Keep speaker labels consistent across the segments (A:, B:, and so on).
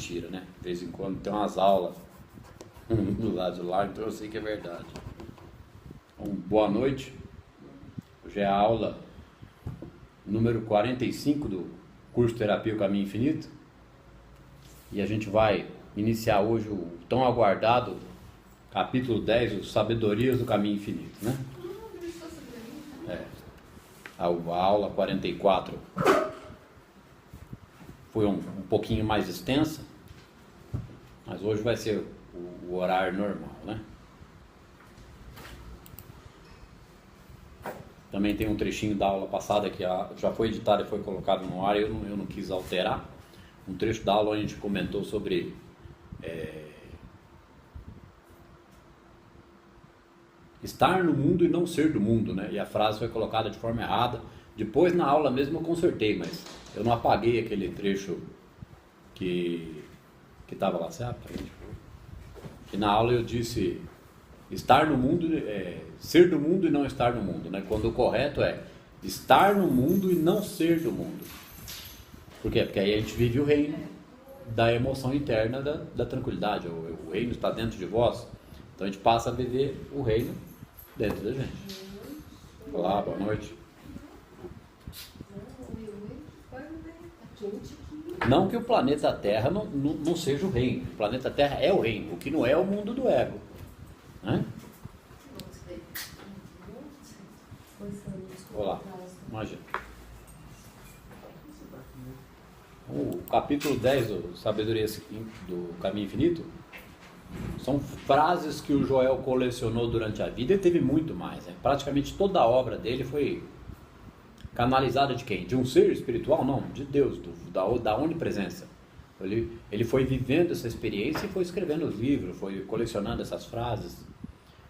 A: mentira, né? De vez em quando tem umas aulas do lado de lá, então eu sei que é verdade. Então, boa noite. Hoje é a aula número 45 do curso Terapia o Caminho Infinito. E a gente vai iniciar hoje o tão aguardado capítulo 10, os Sabedorias do Caminho Infinito, né? A aula 44 foi um pouquinho mais extensa, mas hoje vai ser o horário normal, né? Também tem um trechinho da aula passada que já foi editado e foi colocado no ar, eu não quis alterar. Um trecho da aula onde a gente comentou sobre estar no mundo e não ser do mundo, né? E a frase foi colocada de forma errada. Depois na aula mesmo eu consertei, mas eu não apaguei aquele trecho que estava lá, certo? Que na aula eu disse estar no mundo, ser do mundo e não estar no mundo, né? Quando o correto é estar no mundo e não ser do mundo. Por quê? Porque aí a gente vive o reino da emoção interna da tranquilidade. O reino está dentro de vós. Então a gente passa a viver o reino dentro da gente. Olá, boa noite. Não que o planeta Terra não seja o reino. O planeta Terra é o reino. O que não é o mundo do ego. Né? Olá, imagina. O capítulo 10 do Sabedoria do Caminho Infinito são frases que o Joel colecionou durante a vida e teve muito mais, né? Praticamente toda a obra dele foi canalizada de quem? De um ser espiritual? Não, de Deus, da onipresença. Ele foi vivendo essa experiência e foi escrevendo livros, foi colecionando essas frases.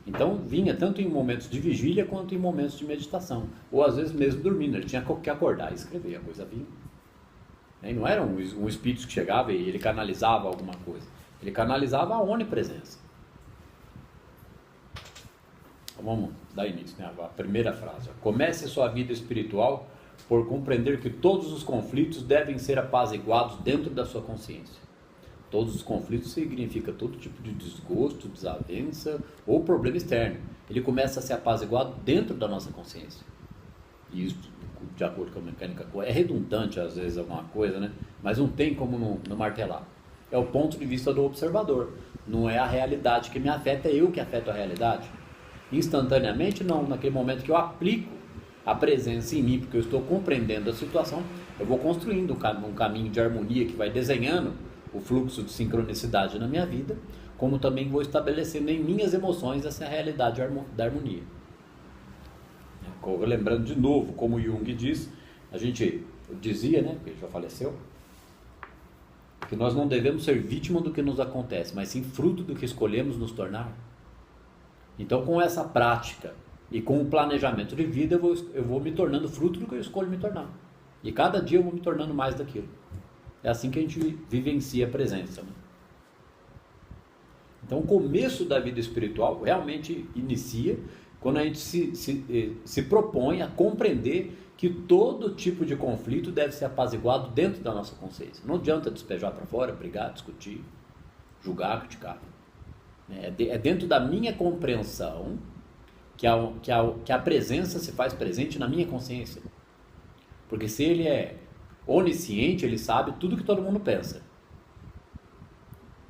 A: Então vinha tanto em momentos de vigília quanto em momentos de meditação. Ou às vezes mesmo dormindo, ele tinha que acordar e escrever, a coisa vinha. E não era um espírito que chegava e ele canalizava alguma coisa. Ele canalizava a onipresença. Então vamos dar início, né? A primeira frase. Comece sua vida espiritual por compreender que todos os conflitos devem ser apaziguados dentro da sua consciência. Todos os conflitos significa todo tipo de desgosto, desavença ou problema externo. Ele começa a ser apaziguado dentro da nossa consciência. E isso, de acordo com a mecânica, é redundante às vezes alguma coisa, né? Mas não tem como não martelar. É o ponto de vista do observador. Não é a realidade que me afeta, é eu que afeto a realidade. Instantaneamente, não. Naquele momento que eu aplico a presença em mim, porque eu estou compreendendo a situação, eu vou construindo um caminho de harmonia que vai desenhando o fluxo de sincronicidade na minha vida, como também vou estabelecendo em minhas emoções essa realidade da harmonia. Lembrando de novo, como Jung diz, a gente dizia, né, porque ele já faleceu, que nós não devemos ser vítima do que nos acontece, mas sim fruto do que escolhemos nos tornar. Então, com essa prática e com o planejamento de vida, eu vou me tornando fruto do que eu escolho me tornar. E cada dia eu vou me tornando mais daquilo. É assim que a gente vivencia a presença. Né? Então, o começo da vida espiritual realmente inicia quando a gente se propõe a compreender que todo tipo de conflito deve ser apaziguado dentro da nossa consciência. Não adianta despejar para fora, brigar, discutir, julgar, criticar. É dentro da minha compreensão que a presença se faz presente na minha consciência. Porque se ele é onisciente, ele sabe tudo que todo mundo pensa.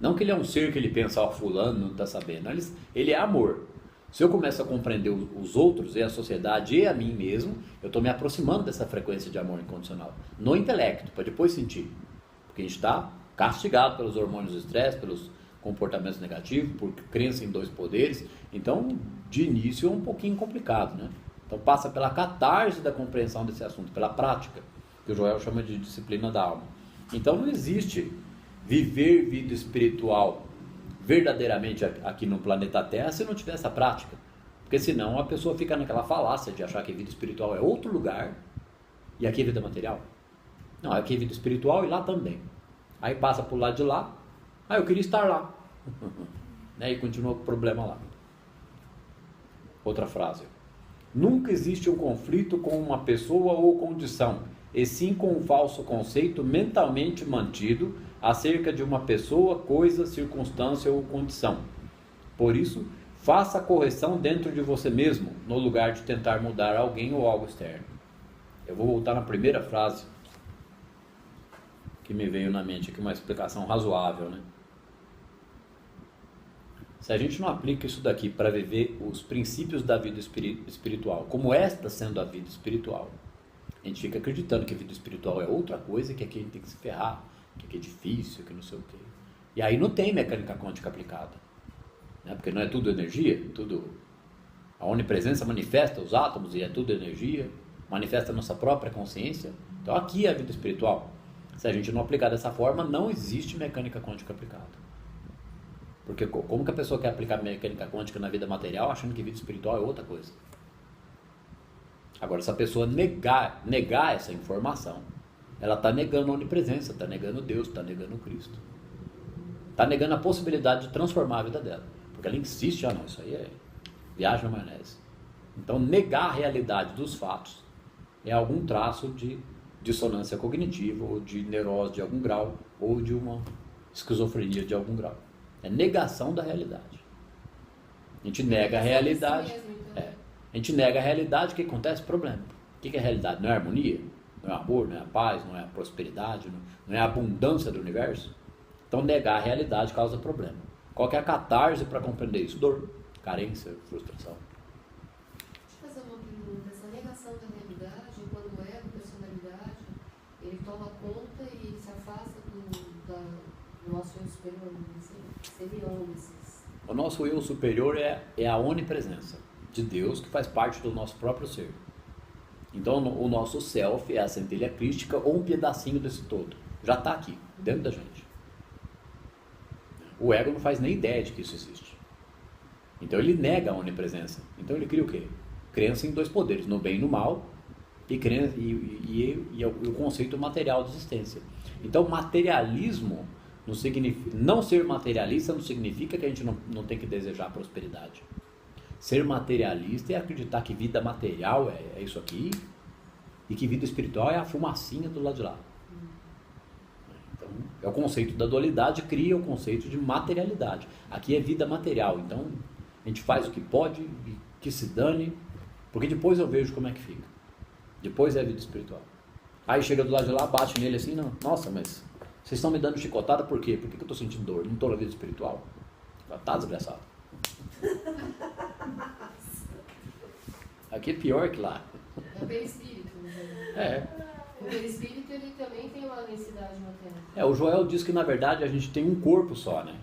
A: Não que ele é um ser que ele pensa, fulano não está sabendo. Ele é amor. Se eu começo a compreender os outros, e a sociedade, e a mim mesmo, eu estou me aproximando dessa frequência de amor incondicional. No intelecto, para depois sentir. Porque a gente está castigado pelos hormônios do estresse, pelos comportamentos negativos, por crença em dois poderes. Então, de início, é um pouquinho complicado, né? Então, passa pela catarse da compreensão desse assunto, pela prática, que o Joel chama de disciplina da alma. Então, não existe viver vida espiritual verdadeiramente aqui no planeta Terra se não tiver essa prática. Porque senão a pessoa fica naquela falácia de achar que a vida espiritual é outro lugar e aqui é vida material. Não, aqui é vida espiritual e lá também. Aí passa para o lado de lá, eu queria estar lá. Né? E continua com o problema lá. Outra frase. Nunca existe um conflito com uma pessoa ou condição e sim com um falso conceito mentalmente mantido acerca de uma pessoa, coisa, circunstância ou condição. Por isso, faça a correção dentro de você mesmo, no lugar de tentar mudar alguém ou algo externo. Eu vou voltar na primeira frase que me veio na mente aqui, uma explicação razoável, né? Se a gente não aplica isso daqui para viver os princípios da vida espiritual, como esta sendo a vida espiritual, a gente fica acreditando que a vida espiritual é outra coisa, que aqui a gente tem que se ferrar, que aqui é difícil, que não sei o quê. E aí não tem mecânica quântica aplicada, né? Porque não é tudo energia, a onipresença manifesta os átomos e é tudo energia, manifesta a nossa própria consciência. Então aqui é a vida espiritual. Se a gente não aplicar dessa forma, não existe mecânica quântica aplicada. Porque como que a pessoa quer aplicar mecânica quântica na vida material achando que vida espiritual é outra coisa? Agora, se a pessoa negar essa informação, ela está negando a onipresença, está negando Deus, está negando Cristo. Está negando a possibilidade de transformar a vida dela. Porque ela insiste, não, isso aí é viagem na maionese. Então, negar a realidade dos fatos é algum traço de dissonância cognitiva, ou de neurose de algum grau, ou de uma esquizofrenia de algum grau. É negação da realidade. A gente nega a realidade. A gente nega a realidade, o que acontece? Problema. O que é a realidade? Não é a harmonia? Não é o amor? Não é a paz? Não é a prosperidade? Não é a abundância do universo? Então negar a realidade causa problema. Qual que é a catarse para compreender isso? Dor, carência, frustração.
B: Deixa eu fazer uma pergunta. Essa negação da realidade, quando o ego, personalidade, ele toma conta e se afasta do nosso eu superior, seriam esses.
A: O nosso eu superior é a onipresença de Deus, que faz parte do nosso próprio ser. Então o nosso self é a centelha crística ou um pedacinho desse todo. Já está aqui, dentro da gente. O ego não faz nem ideia de que isso existe. Então ele nega a onipresença. Então ele cria o quê? Crença em dois poderes, no bem e no mal, e o conceito material de existência. Então materialismo não significa, não ser materialista não significa que a gente não tem que desejar prosperidade. Ser materialista é acreditar que vida material é isso aqui, e que vida espiritual é a fumacinha do lado de lá. Então, é o conceito da dualidade, cria o conceito de materialidade. Aqui é vida material, então a gente faz o que pode e que se dane, porque depois eu vejo como é que fica. Depois é a vida espiritual. Aí chega do lado de lá, bate nele assim, não, nossa, mas vocês estão me dando chicotada por quê? Por que eu estou sentindo dor? Não estou na vida espiritual. Tá desgraçado. Aqui é pior que lá.
B: É o perispírito, né?
A: É.
B: O perispírito, ele também tem uma densidade materna.
A: O Joel diz que na verdade a gente tem um corpo só, né?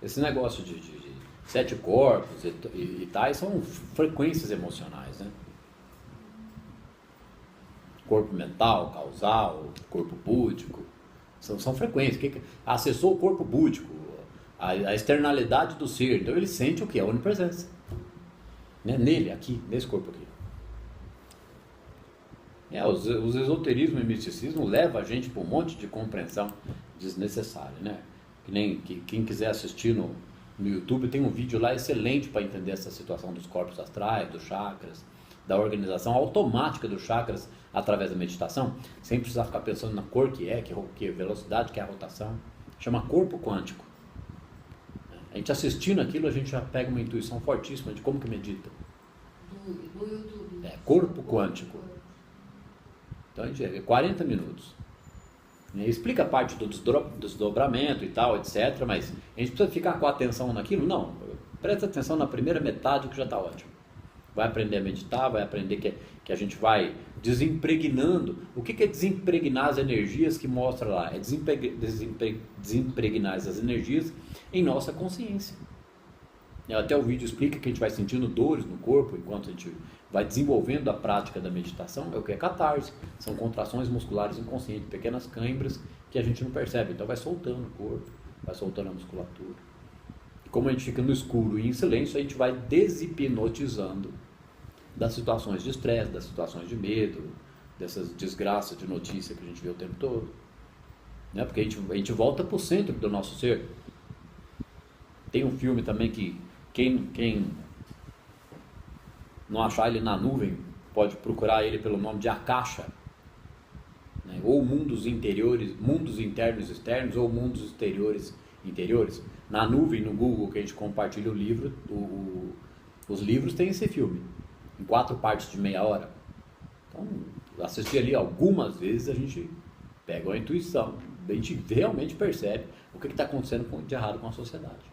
A: Esse negócio de 7 corpos e tais são frequências emocionais, né? Corpo mental, causal, corpo búdico, são frequências. Acessou o corpo búdico, a externalidade do ser, então ele sente o que? A onipresença, né? Nele, aqui, nesse corpo aqui. Os esoterismo e misticismo levam a gente para um monte de compreensão desnecessária, né? Quem quiser assistir no YouTube, tem um vídeo lá excelente para entender essa situação dos corpos astrais, dos chakras, da organização automática dos chakras através da meditação, sem precisar ficar pensando na cor que é velocidade, que é a rotação. Chama corpo quântico. A gente assistindo aquilo, a gente já pega uma intuição fortíssima de como que medita.
B: Do YouTube.
A: Corpo quântico. Então a gente é 40 minutos. Explica a parte do desdobramento e tal, etc. Mas a gente precisa ficar com a atenção naquilo? Não. Presta atenção na primeira metade que já está ótimo. Vai aprender a meditar, vai aprender que a gente vai desimpregnando. O que é desempregnar as energias que mostra lá? É desempregnar essas energias em nossa consciência. Até o vídeo explica que a gente vai sentindo dores no corpo enquanto a gente vai desenvolvendo a prática da meditação. É o que é catarse. São contrações musculares inconscientes, pequenas câimbras que a gente não percebe. Então vai soltando o corpo, vai soltando a musculatura. E como a gente fica no escuro e em silêncio, a gente vai deshipnotizando das situações de estresse, das situações de medo, dessas desgraças de notícia que a gente vê o tempo todo. Né? Porque a gente volta para o centro do nosso ser. Tem um filme também que quem não achar ele na nuvem, pode procurar ele pelo nome de A Caixa. né? Ou mundos interiores, mundos internos externos, ou mundos exteriores interiores. Na nuvem, no Google, que a gente compartilha o livro, os livros têm esse filme, em 4 partes de meia hora. Então, assistir ali algumas vezes, a gente pega uma intuição, a gente realmente percebe o que está acontecendo de errado com a sociedade.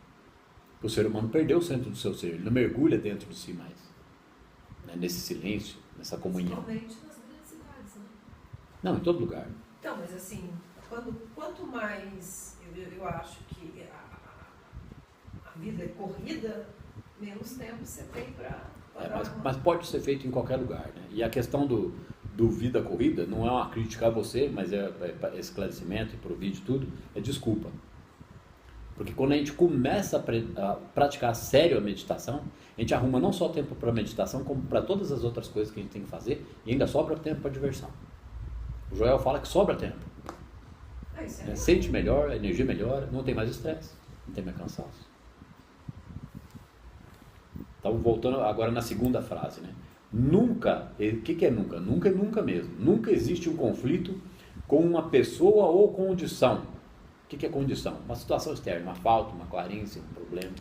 A: O ser humano perdeu o centro do seu ser, ele não mergulha dentro de si mais, né? Nesse silêncio, nessa comunhão.
C: Principalmente nas grandes cidades, né?
A: Não, em todo lugar.
C: Então, mas assim, quanto mais eu acho que a vida é corrida, menos tempo você tem para...
A: Mas pode ser feito em qualquer lugar, né? E a questão do vida corrida não é uma crítica a você, mas é esclarecimento e pro vídeo e tudo, é desculpa. Porque quando a gente começa a praticar sério a meditação, a gente arruma não só tempo para meditação, como para todas as outras coisas que a gente tem que fazer, e ainda sobra tempo para diversão. O Joel fala que sobra tempo. Sente melhor, a energia melhora, não tem mais estresse, não tem mais cansaço. Então, voltando agora na segunda frase, né? Nunca, o que é nunca? Nunca é nunca mesmo. Nunca existe um conflito com uma pessoa ou condição. O que é condição? Uma situação externa, uma falta, uma carência, um problema.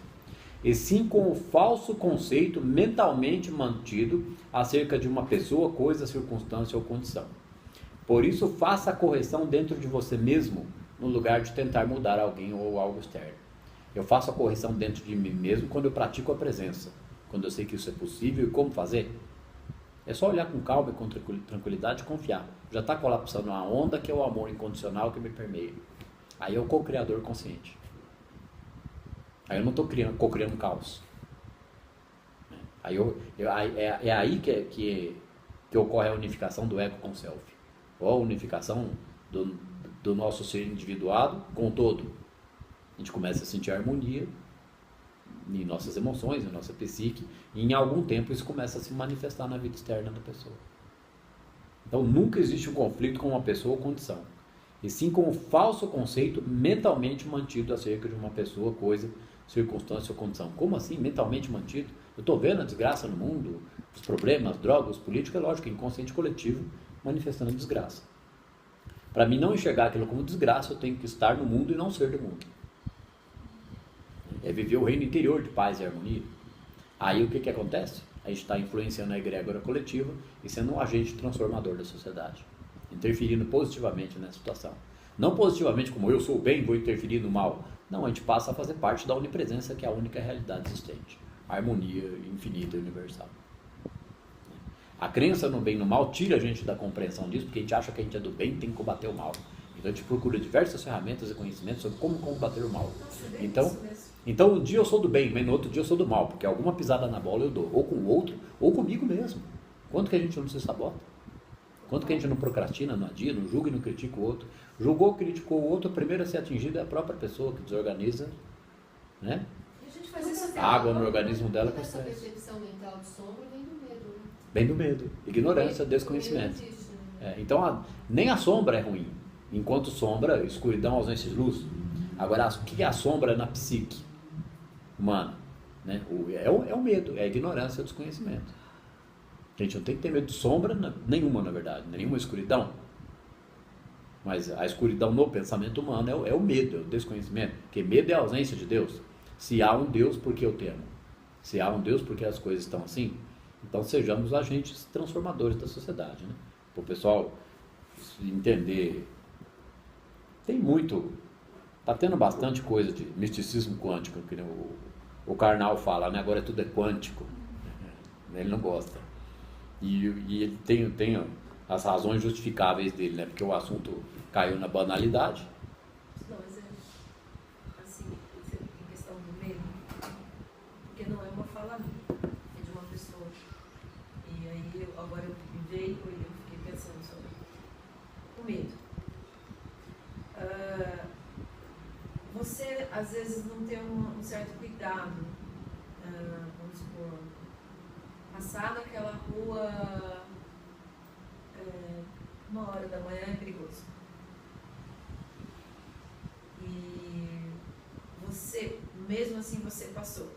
A: E sim com o falso conceito mentalmente mantido acerca de uma pessoa, coisa, circunstância ou condição. Por isso, faça a correção dentro de você mesmo, no lugar de tentar mudar alguém ou algo externo. Eu faço a correção dentro de mim mesmo quando eu pratico a presença. Quando eu sei que isso é possível e como fazer. É só olhar com calma e com tranquilidade e confiar. Já está colapsando uma onda que é o amor incondicional que me permeia. Aí é o co-criador consciente. Aí eu não estou co-criando caos. Aí é aí que ocorre a unificação do ego com o self. Ou a unificação do nosso ser individuado com o todo. A gente começa a sentir harmonia em nossas emoções, em nossa psique, e em algum tempo isso começa a se manifestar na vida externa da pessoa. Então nunca existe um conflito com uma pessoa ou condição, e sim com o falso conceito mentalmente mantido acerca de uma pessoa, coisa, circunstância ou condição. Como assim mentalmente mantido? Eu estou vendo a desgraça no mundo, os problemas, drogas, política, é lógico, inconsciente coletivo manifestando a desgraça. Para mim não enxergar aquilo como desgraça, eu tenho que estar no mundo e não ser do mundo. É viver o reino interior de paz e harmonia. Aí o que acontece? A gente está influenciando a egrégora coletiva e sendo um agente transformador da sociedade, interferindo positivamente nessa situação. Não positivamente como eu sou o bem, vou interferir no mal. Não, a gente passa a fazer parte da onipresença, que é a única realidade existente. A harmonia infinita e universal. A crença no bem e no mal tira a gente da compreensão disso, porque a gente acha que a gente é do bem e tem que combater o mal. Então a gente procura diversas ferramentas e conhecimentos sobre como combater o mal. Então um dia eu sou do bem, mas no outro dia eu sou do mal, porque alguma pisada na bola eu dou, ou com o outro, ou comigo mesmo. Quanto que a gente não se sabota? Quanto que a gente não procrastina, não adia, não julga e não critica o outro? Julgou, criticou o outro, a primeira a ser atingida é a própria pessoa que desorganiza, né?
B: E a gente faz isso
A: a água no organismo dela com
B: essa
A: estresse.
B: percepção mental de sombra vem do medo, né?
A: Vem do medo, ignorância, desconhecimento. Então nem a sombra é ruim. Enquanto sombra, escuridão, ausência de luz. Agora, o que é a sombra na psique humana? Né? É o medo, é a ignorância, é o desconhecimento. A gente não tem que ter medo de sombra nenhuma, na verdade, nenhuma escuridão. Mas a escuridão no pensamento humano é o medo, é o desconhecimento. Porque medo é a ausência de Deus. Se há um Deus, por que eu temo? Se há um Deus, por que as coisas estão assim? Então sejamos agentes transformadores da sociedade. Né? Para o pessoal entender. Tem muito, está tendo bastante coisa de misticismo quântico, que o Karnal fala, né? Agora tudo é quântico. Ele não gosta. E ele tem as razões justificáveis dele, né? Porque o assunto caiu na banalidade.
C: Não, mas assim, em questão do medo, porque não é uma fala minha, é de uma pessoa. E aí, agora eu veio e eu fiquei pensando sobre o medo. Você, às vezes, não tem um certo cuidado, vamos supor, passar naquela rua 1h da manhã é perigoso. E você, mesmo assim, você passou.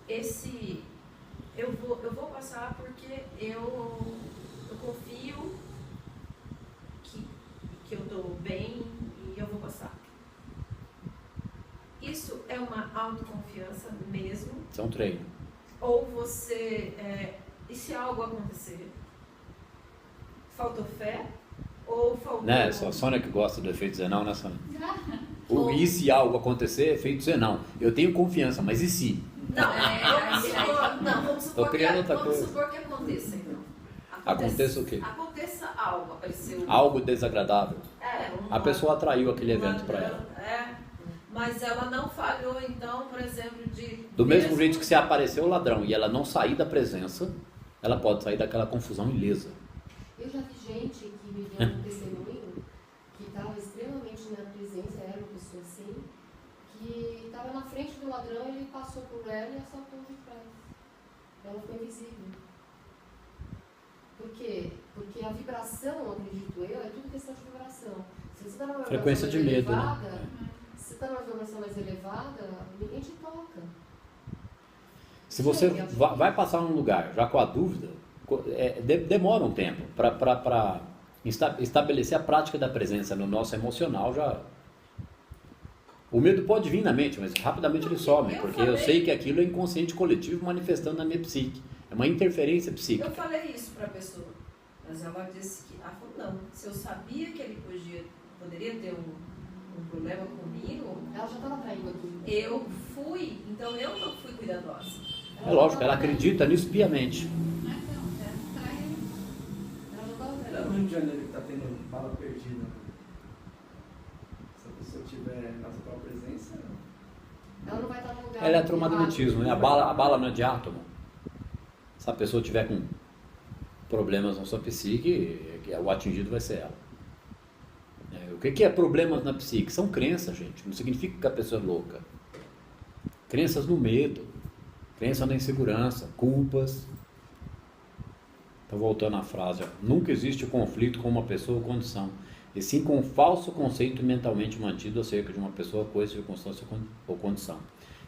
C: Eu vou passar porque eu confio que estou bem e eu vou passar. Isso é uma autoconfiança mesmo?
A: Isso é um treino.
C: Ou você, e se algo acontecer? Faltou fé? Ou faltou...
A: Né? Só a Sônia que gosta do efeito Zenão, né, Sônia? E se algo acontecer, efeito Zenão. Eu tenho confiança, mas e se?
C: Vamos
A: Tô criando outra
C: vamos
A: coisa.
C: supor que aconteça, então.
A: Aconteça o quê?
C: Aconteça algo, apareceu...
A: Algo desagradável. A pessoa atraiu aquele evento para ela.
C: Mas ela não falhou, então, por exemplo, de...
A: Do mesmo jeito que se apareceu o ladrão e ela não sair da presença, ela pode sair daquela confusão ilesa.
B: Eu já vi gente que me deu um testemunho que estava extremamente na presença, era uma pessoa assim, que estava na frente do ladrão, ele passou por ela e assaltou de trás. Ela foi invisível. Por quê? Porque a vibração, acredito eu, é tudo questão de vibração. Se você está numa
A: Frequência de medo,
B: elevada,
A: né?
B: se você está numa vibração mais elevada, ninguém te toca.
A: Se você vai passar num lugar já com a dúvida, demora um tempo para estabelecer a prática da presença no nosso emocional. Já o medo pode vir na mente, mas rapidamente ele some, porque eu sei que aquilo é inconsciente coletivo manifestando na minha psique. É uma interferência psíquica.
C: Eu falei isso para a pessoa, mas ela disse que, não, se eu sabia que ele poderia ter um problema comigo,
B: ela já estava traindo aqui.
C: Eu fui, então eu não fui cuidadosa.
A: É lógico, ela acredita nisso piamente.
D: É no Rio de Janeiro que está tendo bala perdida. Se a pessoa estiver na sua presença,
B: ela não vai estar no lugar.
A: É eletromagnetismo, né? A bala não é de átomo. Se a pessoa tiver com problemas na sua psique, o atingido vai ser ela. O que é problemas na psique? São crenças, gente. Não significa que a pessoa é louca. Crenças no medo, crença na insegurança, culpas. Então, voltando à frase, nunca existe conflito com uma pessoa ou condição, e sim com um falso conceito mentalmente mantido acerca de uma pessoa, coisa, circunstância ou condição.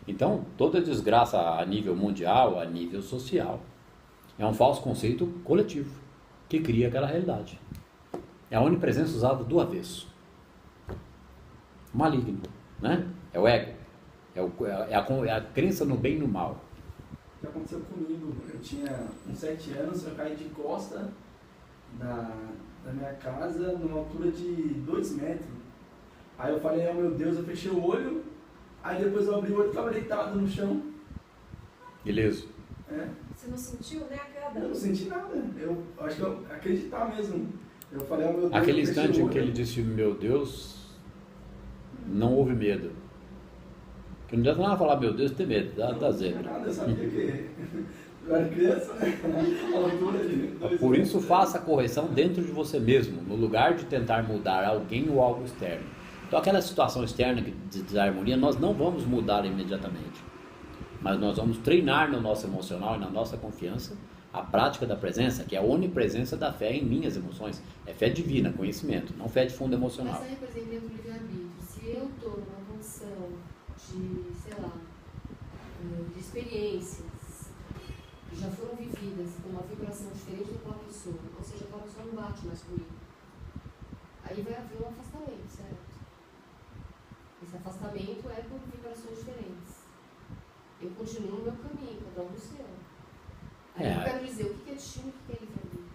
A: Então, toda desgraça a nível mundial, a nível social, é um falso conceito coletivo, que cria aquela realidade. É a onipresença usada do avesso. Maligno, né? É o ego. É a crença no bem e no mal.
D: O que aconteceu comigo? Eu tinha uns 7 anos, eu caí de costa da minha casa numa altura de 2 metros. Aí eu falei, meu Deus, eu fechei o olho, aí depois eu abri o olho e estava deitado no chão.
A: Ileso.
C: Você não sentiu nem a queda?
D: Eu não senti nada. Eu acho que eu acreditar mesmo. Eu falei, meu Deus.
A: Aquele instante em que ele disse, meu Deus, não houve medo. Que não adianta nada falar, meu Deus, ter medo, dá zebra.
D: Nada, eu sabia que eu era criança, né? A altura de 2
A: Por
D: metros.
A: isso, faça a correção dentro de você mesmo, no lugar de tentar mudar alguém ou algo externo. Então, aquela situação externa de desarmonia, nós não vamos mudar imediatamente. Mas nós vamos treinar no nosso emocional e na nossa confiança a prática da presença, que é a onipresença da fé em minhas emoções. É fé divina, conhecimento, não fé de fundo emocional.
B: Essa representa o livre-arbítrio. Se eu estou numa condição de, sei lá, de experiências que já foram vividas com uma vibração diferente daquela pessoa, ou seja, aquela pessoa não bate mais comigo, aí vai haver um afastamento, certo? Esse afastamento é por vibrações diferentes. Eu continuo no meu caminho, cada um no seu. Aí eu quero dizer, o que é destino e o que é livre-arbítrio?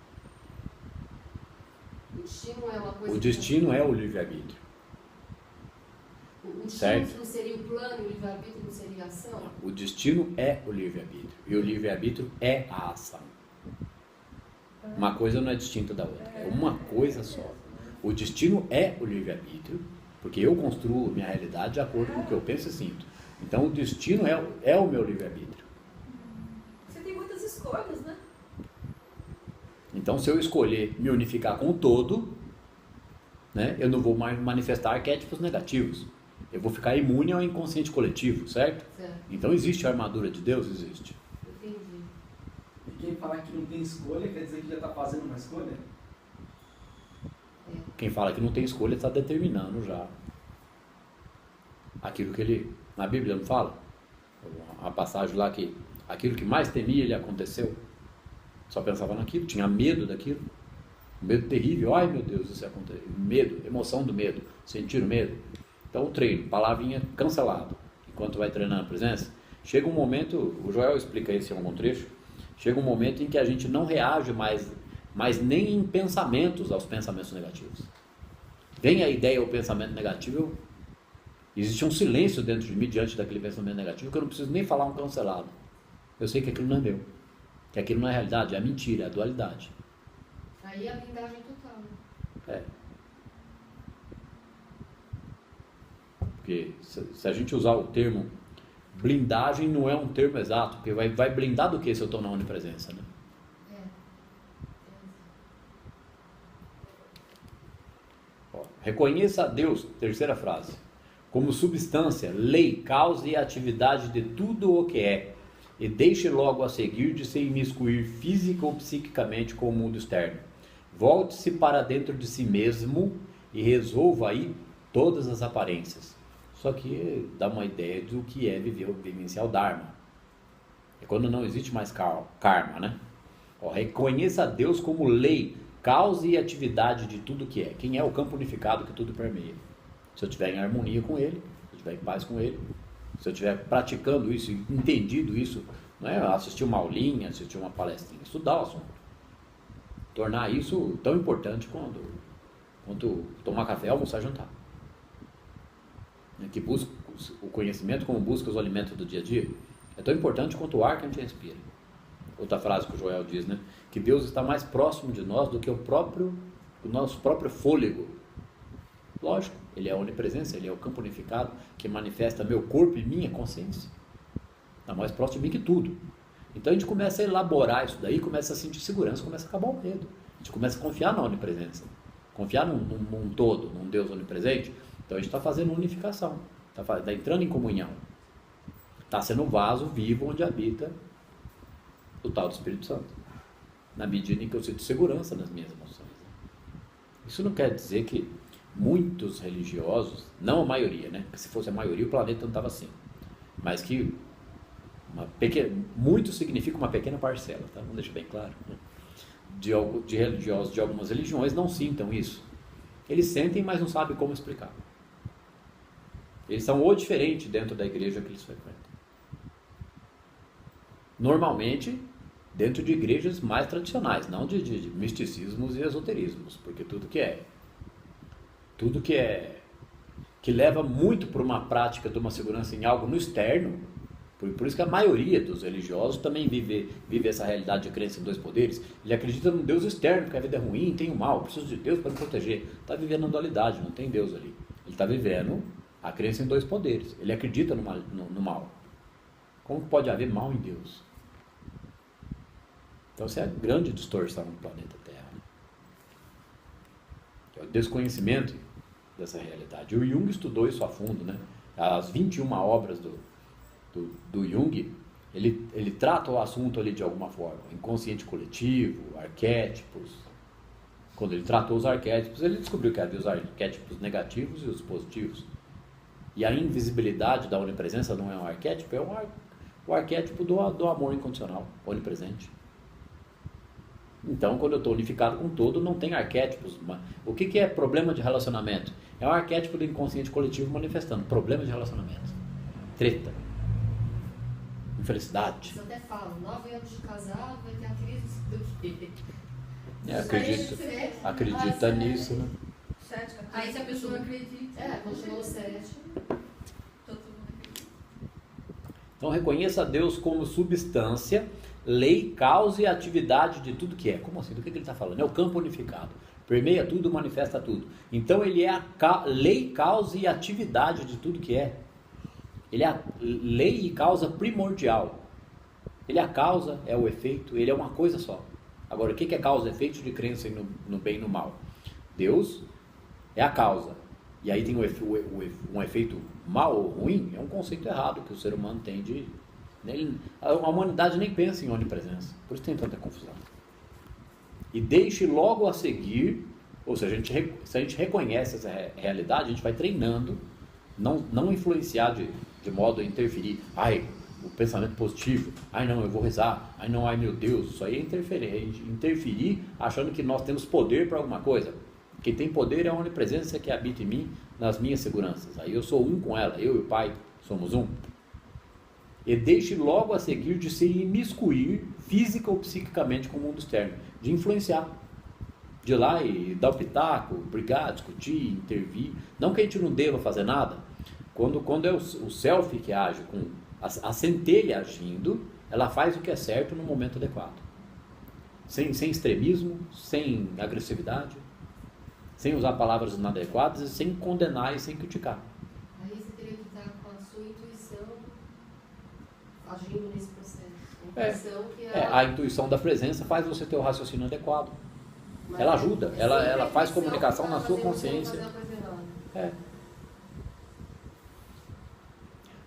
B: O destino é uma coisa...
A: O destino é o livre-arbítrio.
B: O
A: Certo.
B: destino não seria o plano, o livre-arbítrio não seria a ação?
A: O destino é o livre-arbítrio. E o livre-arbítrio é a ação. Uma coisa não é distinta da outra. É uma coisa só. O destino é o livre-arbítrio, porque eu construo minha realidade de acordo com o que eu penso e sinto. Então, o destino é o meu livre-arbítrio.
C: Você tem muitas escolhas, né?
A: Então, se eu escolher me unificar com o todo, né, eu não vou mais manifestar arquétipos negativos. Eu vou ficar imune ao inconsciente coletivo, certo?
B: Certo.
A: Então, existe a armadura de Deus? Existe.
B: Entendi.
D: E quem fala que não tem escolha, quer dizer que já está fazendo uma escolha?
A: Quem fala que não tem escolha está determinando já aquilo que ele... Na Bíblia não fala? A passagem lá que aquilo que mais temia lhe aconteceu. Só pensava naquilo, tinha medo daquilo. Um medo terrível, ai meu Deus, isso aconteceu. Medo, emoção do medo, sentir o medo. Então o treino, palavrinha cancelado. Enquanto vai treinando a presença, chega um momento, o Joel explica isso em algum trecho, chega um momento em que a gente não reage mais nem em pensamentos aos pensamentos negativos. Vem a ideia ou o pensamento negativo, existe um silêncio dentro de mim diante daquele pensamento negativo que eu não preciso nem falar um cancelado. Eu sei que aquilo não é meu, que aquilo não é realidade, é a mentira, é a dualidade.
B: Aí a blindagem total, né?
A: É. Porque se a gente usar o termo blindagem, não é um termo exato, porque vai blindar do que se eu estou na onipresença, né? Ó, reconheça a Deus, terceira frase, como substância, lei, causa e atividade de tudo o que é, e deixe logo a seguir de se imiscuir física ou psiquicamente com o mundo externo. Volte-se para dentro de si mesmo e resolva aí todas as aparências. Só que dá uma ideia do que é vivenciar o Dharma. É quando não existe mais karma, né? Ó, reconheça a Deus como lei, causa e atividade de tudo que é. Quem é o campo unificado que tudo permeia. Se eu estiver em harmonia com Ele, se eu estiver em paz com Ele, se eu estiver praticando isso, entendido isso, não é assistir uma aulinha, assistir uma palestrinha, estudar o assunto. Tornar isso tão importante quanto tomar café, almoçar, jantar. Que busca o conhecimento como busca os alimentos do dia a dia, é tão importante quanto o ar que a gente respira. Outra frase que o Joel diz, né? Que Deus está mais próximo de nós do que o nosso próprio fôlego. Lógico, Ele é a onipresença, Ele é o campo unificado que manifesta meu corpo e minha consciência. Está mais próximo de mim que tudo. Então a gente começa a elaborar isso daí, começa a sentir segurança, começa a acabar o medo. A gente começa a confiar na onipresença, confiar num todo, num Deus onipresente. Então a gente está fazendo unificação, está entrando em comunhão, está sendo um vaso vivo onde habita o tal do Espírito Santo, na medida em que eu sinto segurança nas minhas emoções. Isso não quer dizer que muitos religiosos, não a maioria, né? Porque se fosse a maioria o planeta não estava assim, mas que muito significa uma pequena parcela, tá? Vamos deixar bem claro, né? De religiosos de algumas religiões não sintam isso. Eles sentem, mas não sabem como explicar. Eles são ou diferentes dentro da igreja que eles frequentam. Normalmente, dentro de igrejas mais tradicionais, não de misticismos e esoterismos, porque tudo que leva muito para uma prática de uma segurança em algo no externo, por isso que a maioria dos religiosos também vive essa realidade de crença em dois poderes. Ele acredita num Deus externo, porque a vida é ruim, tem o mal, preciso de Deus para me proteger. Está vivendo na dualidade, não tem Deus ali. Ele está vivendo a crença em dois poderes. Ele acredita no mal. Como pode haver mal em Deus? Então essa é a grande distorção do planeta Terra. É o desconhecimento dessa realidade. O Jung estudou isso a fundo, né? As 21 obras do Jung, ele trata o assunto ali de alguma forma. Inconsciente coletivo, arquétipos. Quando ele tratou os arquétipos, ele descobriu que havia os arquétipos negativos e os positivos. E a invisibilidade da onipresença não é um arquétipo, é o arquétipo do amor incondicional, onipresente. Então, quando eu estou unificado com o todo, não tem arquétipos. O que é problema de relacionamento? É um arquétipo do inconsciente coletivo manifestando problema de relacionamento. Treta. Infelicidade.
B: Você até fala, 9 anos de casado, vai ter a crise do quê?
A: Acredita nisso, né?
C: 7, 14.
B: Aí se a pessoa acredita, continuou 7.
C: Todo mundo acredita.
A: Então reconheça a Deus como substância, lei, causa e atividade de tudo que é. Como assim? Do que ele está falando? É o campo unificado. Permeia tudo, manifesta tudo. Então ele é a lei, causa e atividade de tudo que é. Ele é a lei e causa primordial. Ele é a causa, é o efeito, ele é uma coisa só. Agora, o que é causa e efeito de crença no bem e no mal? Deus é a causa. E aí tem um efeito mal ou ruim, é um conceito errado que o ser humano tem de... A humanidade nem pensa em onipresença, por isso tem tanta confusão. E deixe logo a seguir, ou seja, se a gente reconhece essa realidade, a gente vai treinando, não influenciar de modo a interferir. Ai, o pensamento positivo. Ai não, eu vou rezar. Ai não, ai meu Deus. Isso aí é interferir achando que nós temos poder para alguma coisa. Quem tem poder é a onipresença que habita em mim, nas minhas seguranças. Aí eu sou um com ela, eu e o Pai somos um. E deixe logo a seguir de se imiscuir física ou psiquicamente com o mundo externo, de influenciar, de ir lá e dar o pitaco, brigar, discutir, intervir. Não que a gente não deva fazer nada. Quando é o self que age, com a centelha agindo, ela faz o que é certo no momento adequado. Sem extremismo, sem agressividade, sem usar palavras inadequadas e sem condenar e sem criticar.
B: Aí você teria que estar com a sua intuição agindo nesse processo. A intuição que
A: a intuição da presença faz você ter o raciocínio adequado. Ela ajuda, ela faz comunicação na sua consciência.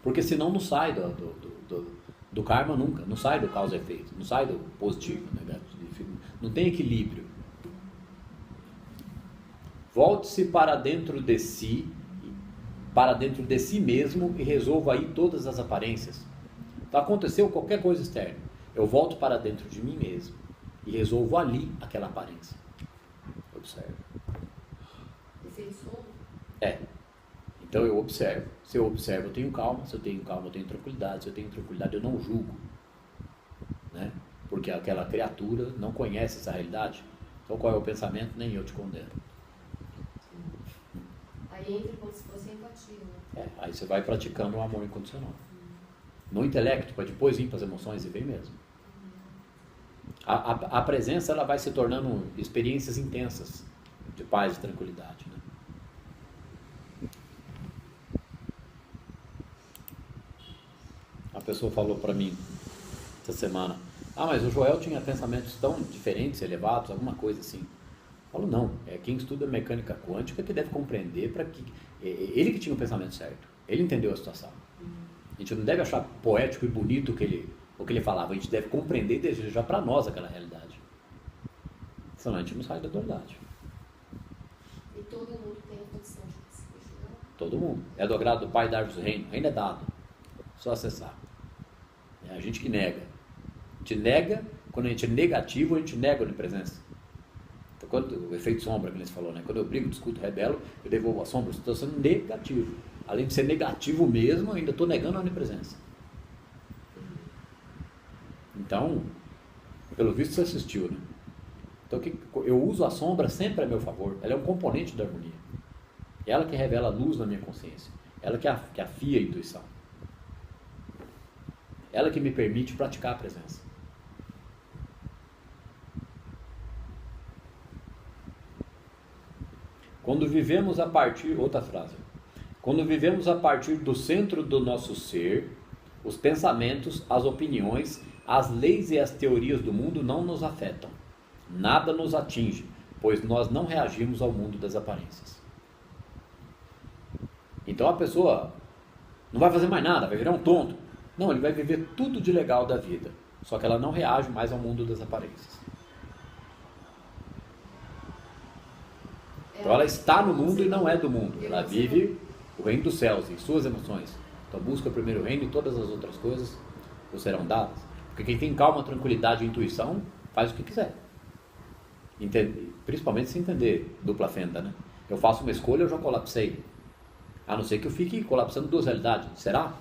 A: Porque senão não sai do karma nunca, não sai do causa e efeito, não sai do positivo, negativo, não tem equilíbrio. Volte-se para dentro de si mesmo e resolva aí todas as aparências. Então aconteceu qualquer coisa externa, eu volto para dentro de mim mesmo e resolvo ali aquela aparência. Observe.
B: Efeito sombra?
A: Então eu observo. Se eu observo, eu tenho calma. Se eu tenho calma, eu tenho tranquilidade. Se eu tenho tranquilidade, eu não julgo. Né? Porque aquela criatura não conhece essa realidade. Então qual é o pensamento? Nem eu te condeno.
B: Aí entra como se fosse empatia. Né?
A: Aí você vai praticando o amor incondicional. No intelecto, para depois vir para as emoções e vem mesmo. A presença ela vai se tornando experiências intensas de paz e tranquilidade. Né? A pessoa falou para mim essa semana, mas o Joel tinha pensamentos tão diferentes, elevados, alguma coisa assim. Eu falo, não, quem estuda mecânica quântica que deve compreender para que ele que tinha o pensamento certo, ele entendeu a situação. A gente não deve achar poético e bonito o que ele falava, a gente deve compreender e desejar para nós aquela realidade. Senão a gente não sai da dualidade.
B: E todo mundo tem a condição de se questionar?
A: Todo mundo. É do agrado do Pai dar-vos o reino. O reino é dado. Só acessar. É a gente que nega. A gente nega, quando a gente é negativo, a gente nega a onipresença. Então, quando o efeito sombra, que você falou, né? Quando eu brigo, discuto, rebelo, eu devolvo a sombra, eu estou sendo negativo. Além de ser negativo mesmo, eu ainda estou negando a onipresença. Então, pelo visto você assistiu, né? Então eu uso a sombra sempre a meu favor. Ela é um componente da harmonia. É ela que revela a luz na minha consciência. Ela que afia a intuição. Ela que me permite praticar a presença. Quando vivemos a partir... Outra frase. Quando vivemos a partir do centro do nosso ser, os pensamentos, as opiniões, as leis e as teorias do mundo não nos afetam. Nada nos atinge, pois nós não reagimos ao mundo das aparências. Então a pessoa não vai fazer mais nada, vai virar um tonto. Não, ele vai viver tudo de legal da vida. Só que ela não reage mais ao mundo das aparências. Então ela está no mundo e não é do mundo. Ela vive o reino dos céus em suas emoções. Então busca o primeiro reino e todas as outras coisas vos serão dadas. Porque quem tem calma, tranquilidade e intuição faz o que quiser. Principalmente se entender dupla fenda, né? Eu faço uma escolha, eu já colapsei. A não ser que eu fique colapsando duas realidades. Será?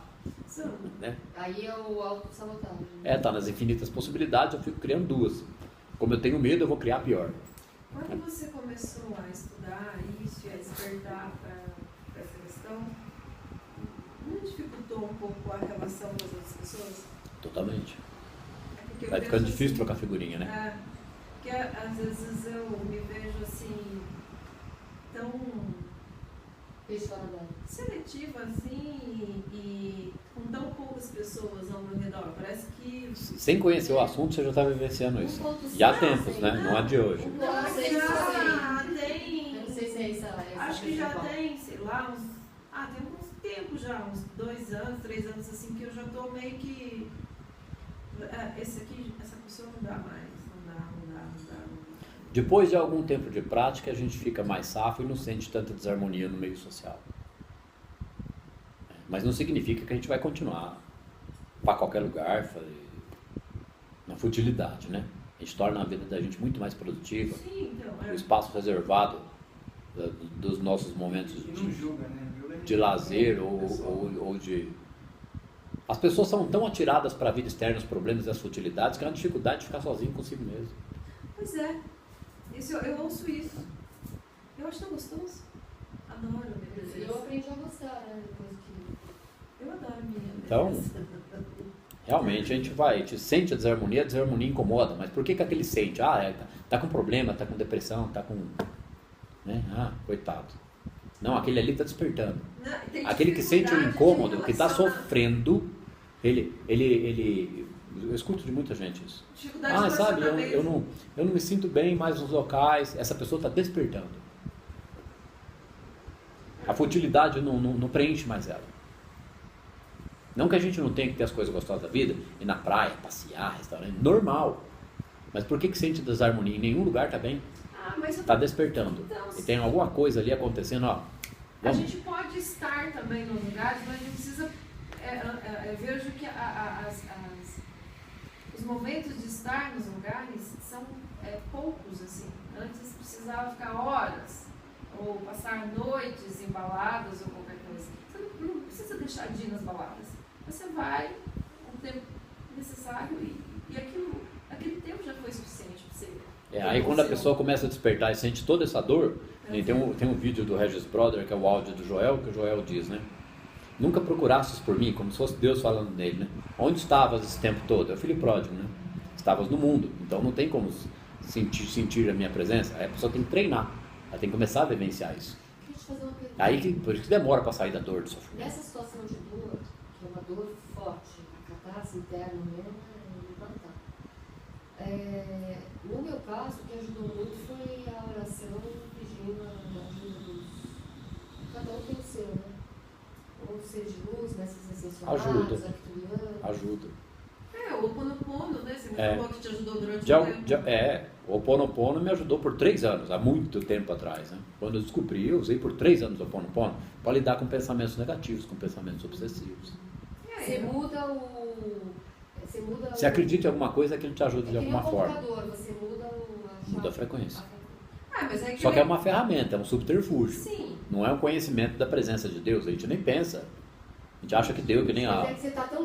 B: Sim.
A: Né?
B: Aí é o auto-sabotagem.
A: Tá nas infinitas possibilidades, eu fico criando duas. Como eu tenho medo, eu vou criar pior.
C: Quando você começou a estudar isso e a despertar para essa questão, não dificultou um pouco a relação com as outras pessoas?
A: Totalmente.
C: É
A: vai ficando difícil trocar figurinha, né?
C: Porque às vezes eu me vejo assim, tão seletiva assim e com tão poucas pessoas ao meu redor. Parece que...
A: Sem conhecer o assunto, você já está vivenciando isso. Já há tempos, né? Não é de hoje.
C: Já tem...
B: Eu não sei se é isso.
C: Acho que já tem, sei lá, tem uns tempos já, uns 2 anos, 3 anos assim, que eu já estou meio que... essa pessoa não dá mais.
A: Depois de algum tempo de prática, a gente fica mais safo e não sente tanta desarmonia no meio social. Mas não significa que a gente vai continuar para qualquer lugar, na futilidade, né? A gente torna a vida da gente muito mais produtiva,
C: Sim, então.
A: o espaço reservado dos nossos momentos
D: E não julga, né?
A: de lazer ou de... As pessoas são tão atiradas para a vida externa, os problemas e as futilidades, que é uma dificuldade de ficar sozinho consigo mesmo.
C: Pois é. Isso, eu ouço isso. Eu acho tão gostoso. Adoro minha presença.
B: Eu aprendi a gostar, né? Depois que...
C: Eu adoro minha
A: Então,
C: presença.
A: realmente a gente sente a desarmonia incomoda, mas por que aquele sente? Tá com problema, tá com depressão, tá com... Né? Coitado. Não, aquele ali está despertando.
C: Não, tem
A: Aquele que sente o
C: dificuldade
A: incômodo,
C: de
A: que está
C: relacionar.
A: sofrendo, eu escuto de muita gente isso.
C: Dificuldade de
A: Sabe,
C: relacionamento.
A: eu não me sinto bem mais nos locais, essa pessoa está despertando. A futilidade não preenche mais ela. Não que a gente não tenha que ter as coisas gostosas da vida, ir na praia, passear, restaurante, normal. Mas por que sente desarmonia? Em nenhum lugar está bem.
C: Mas eu
A: Está despertando.
C: Então,
A: E tem alguma coisa ali acontecendo, ó.
C: A
A: Vamos.
C: gente pode estar também nos lugares, mas a gente precisa. Eu vejo que os momentos de estar nos lugares são poucos, assim. Antes precisava ficar horas, ou passar noites em baladas ou qualquer coisa. Você não precisa deixar de ir nas baladas. Você vai o tempo necessário e aquele tempo já foi suficiente para você.
A: Aí quando a pessoa começa a despertar e sente toda essa dor, tem um vídeo do Regis Brother, que é o áudio do Joel, que o Joel diz, né? Nunca procurastes por mim, como se fosse Deus falando nele, né? Onde estavas esse tempo todo? É o filho pródigo, né? Estavas no mundo, então não tem como sentir a minha presença. Aí a pessoa tem que treinar, ela tem que começar a vivenciar isso.
B: Deixa eu te fazer uma pergunta.
A: Aí por isso que demora para sair da dor, do sofrimento.
B: Nessa situação de dor, que é uma dor forte, a catarse interna mesmo, é levantar. No meu caso, o que ajudou muito foi a oração pedindo a ajuda dos... Cada um tem o seu, né? Ou ser de luz, mestres ascensionados,
A: Ajuda.
B: arcturianos.
A: Ajuda.
C: O Ho'oponopono, né? Você me falou que te ajudou durante o tempo.
A: O Ho'oponopono me ajudou por 3 anos, há muito tempo atrás, né? Quando eu descobri, eu usei por 3 anos o Ho'oponopono para lidar com pensamentos negativos, com pensamentos obsessivos.
B: Você muda o...
A: Você acredita em alguma coisa que ele te ajuda de alguma forma.
B: Você muda
A: Muda a frequência.
C: Mas é que
A: Só que é uma ferramenta, é um subterfúgio.
C: Sim.
A: Não é um conhecimento da presença de Deus, a gente nem pensa. A gente acha que Deus, que nem
B: Mas
A: a...
B: é que você está tão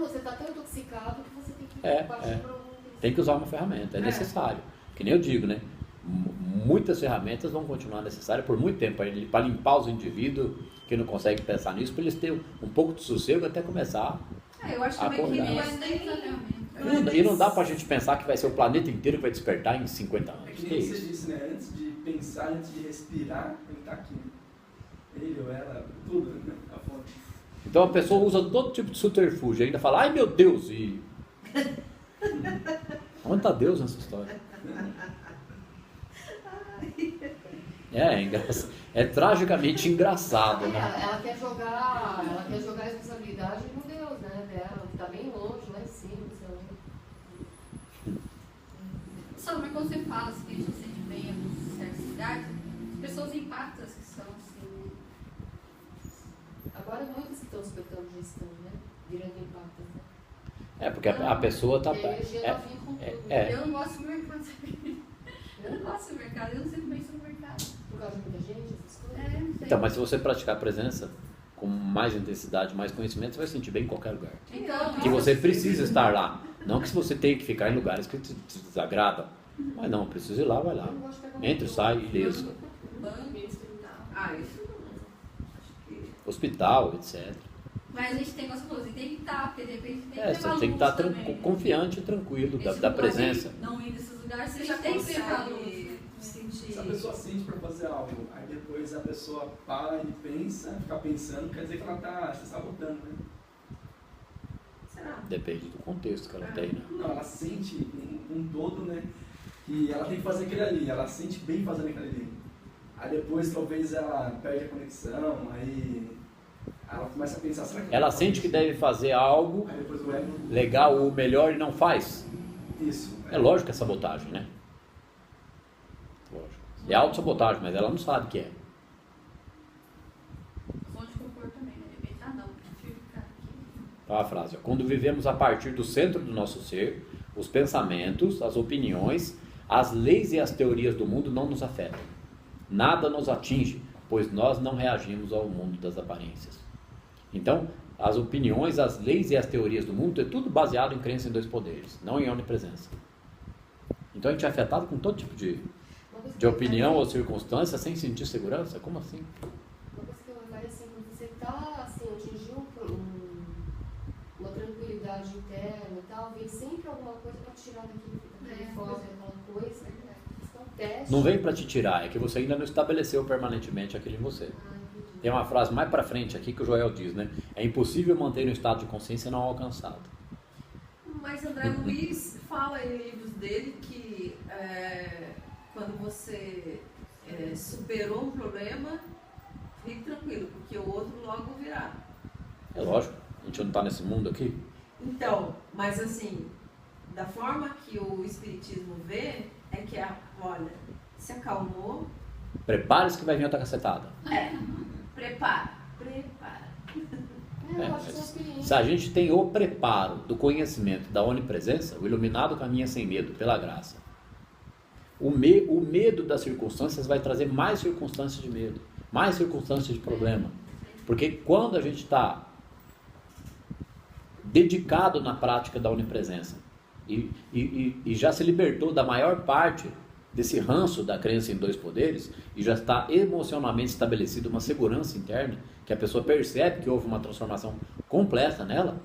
B: intoxicado que você tem que partir para um...
A: Tem que usar uma ferramenta, é necessário. Que nem eu digo, né? Muitas ferramentas vão continuar necessárias por muito tempo para limpar os indivíduos que não conseguem pensar nisso, para eles terem um pouco de sossego até começar.
C: Eu acho também que
A: Acordar.
C: não é nem...
A: E não dá pra gente pensar que vai ser o planeta inteiro que vai despertar em 50
D: É
A: anos.
D: que
A: Que
D: nem você
A: isso?
D: disse, né? Antes de pensar, antes de respirar, ele tá aqui. Ele ou ela, tudo, né? A fonte.
A: Então a pessoa usa todo tipo de subterfúgio, ainda fala, ai meu Deus, e... Onde está Deus nessa história? É tragicamente engraçado, né?
B: Ela quer jogar a responsabilidade no Deus, né? Dela, que está bem longe, lá em cima, sei lá.
E: Sobre quando você fala assim, que a gente se sente bem em certas cidades, as pessoas empatas que são assim.
B: Agora muitas que estão despertando já estão, né? Virando empatas, né?
A: É porque a pessoa está...
B: Porque a energia tá vindo com tudo.
E: Eu não gosto do mercado, sabe? Eu não gosto do mercado, eu não sei bem sobre o mercado.
B: Por causa de muita gente, essas coisas.
E: Não sei.
A: Então, mas se você praticar a presença com mais intensidade, mais conhecimento, você vai se sentir bem em qualquer lugar.
E: Então,
A: Que você precisa estar lá. Não que você tenha que ficar em lugares que te desagradam. Mas não, precisa ir lá, vai lá.
B: Eu não gosto de pegar
A: Entra,
B: uma
A: sai,
B: coisa.
A: ileso.
E: banco, hospital.
C: Isso não. Acho que...
A: Hospital, etc.
E: Mas a gente tem as coisas, tem que estar, porque de repente tem que
A: Você
E: levar
A: tem que estar
E: luz também.
A: confiante e tranquilo
E: Esse
A: da
E: lugar
A: presença.
E: de não ir nesses lugares,
C: Você
E: você
C: já
E: já tem que levar luz.
C: consegue sentir...
D: Se a pessoa sente pra fazer algo, aí depois a pessoa para e pensa, fica pensando, quer dizer que ela tá se sabotando, né?
C: Será?
A: Depende do contexto que ela tem, né?
D: Não, ela sente um todo, né? Que ela tem que fazer aquele ali, ela sente bem fazendo aquele ali. Aí depois talvez ela perde a conexão, aí ela começa a pensar, será que
A: Ela sente que deve fazer algo
D: Aí depois o ego...
A: legal ou melhor e não faz.
D: Isso.
A: É lógico que é sabotagem, né? Lógico. É autossabotagem, mas ela não sabe o que é.
E: Zona de conforto também, né? De repente, não, prefiro ficar aqui.
A: Olha a frase, ó. Quando vivemos a partir do centro do nosso ser, os pensamentos, as opiniões, as leis e as teorias do mundo não nos afetam. Nada nos atinge, pois nós não reagimos ao mundo das aparências. Então, as opiniões, as leis e as teorias do mundo é tudo baseado em crença em dois poderes, não em onipresença. Então a gente é afetado com todo tipo de opinião ou circunstância sem sentir segurança? Como assim?
B: Uma coisa que eu levaria assim, quando você está assim, atingiu uma tranquilidade interna e tal, vem sempre alguma coisa para tirar daquele foco, aquela coisa. Então, teste.
A: Não vem para te tirar, é que você ainda não estabeleceu permanentemente aquilo em você. Tem uma frase mais para frente aqui que o Joel diz, né? É impossível manter um estado de consciência não alcançado.
C: Mas André Luiz fala em livros dele que quando você superou um problema, fique tranquilo, porque o outro logo virá.
A: É lógico, a gente não está nesse mundo aqui.
C: Então, mas assim, da forma que o Espiritismo vê, é que, olha, se acalmou.
A: Prepare-se que vai vir outra cacetada.
C: Prepara.
B: Eu acho que são experiências.
A: Se a gente tem o preparo do conhecimento da onipresença, o iluminado caminha sem medo, pela graça. O medo das circunstâncias vai trazer mais circunstâncias de medo, mais circunstâncias de problema. Porque quando a gente está dedicado na prática da onipresença e já se libertou da maior parte desse ranço da crença em dois poderes e já está emocionalmente estabelecida uma segurança interna, que a pessoa percebe que houve uma transformação completa nela,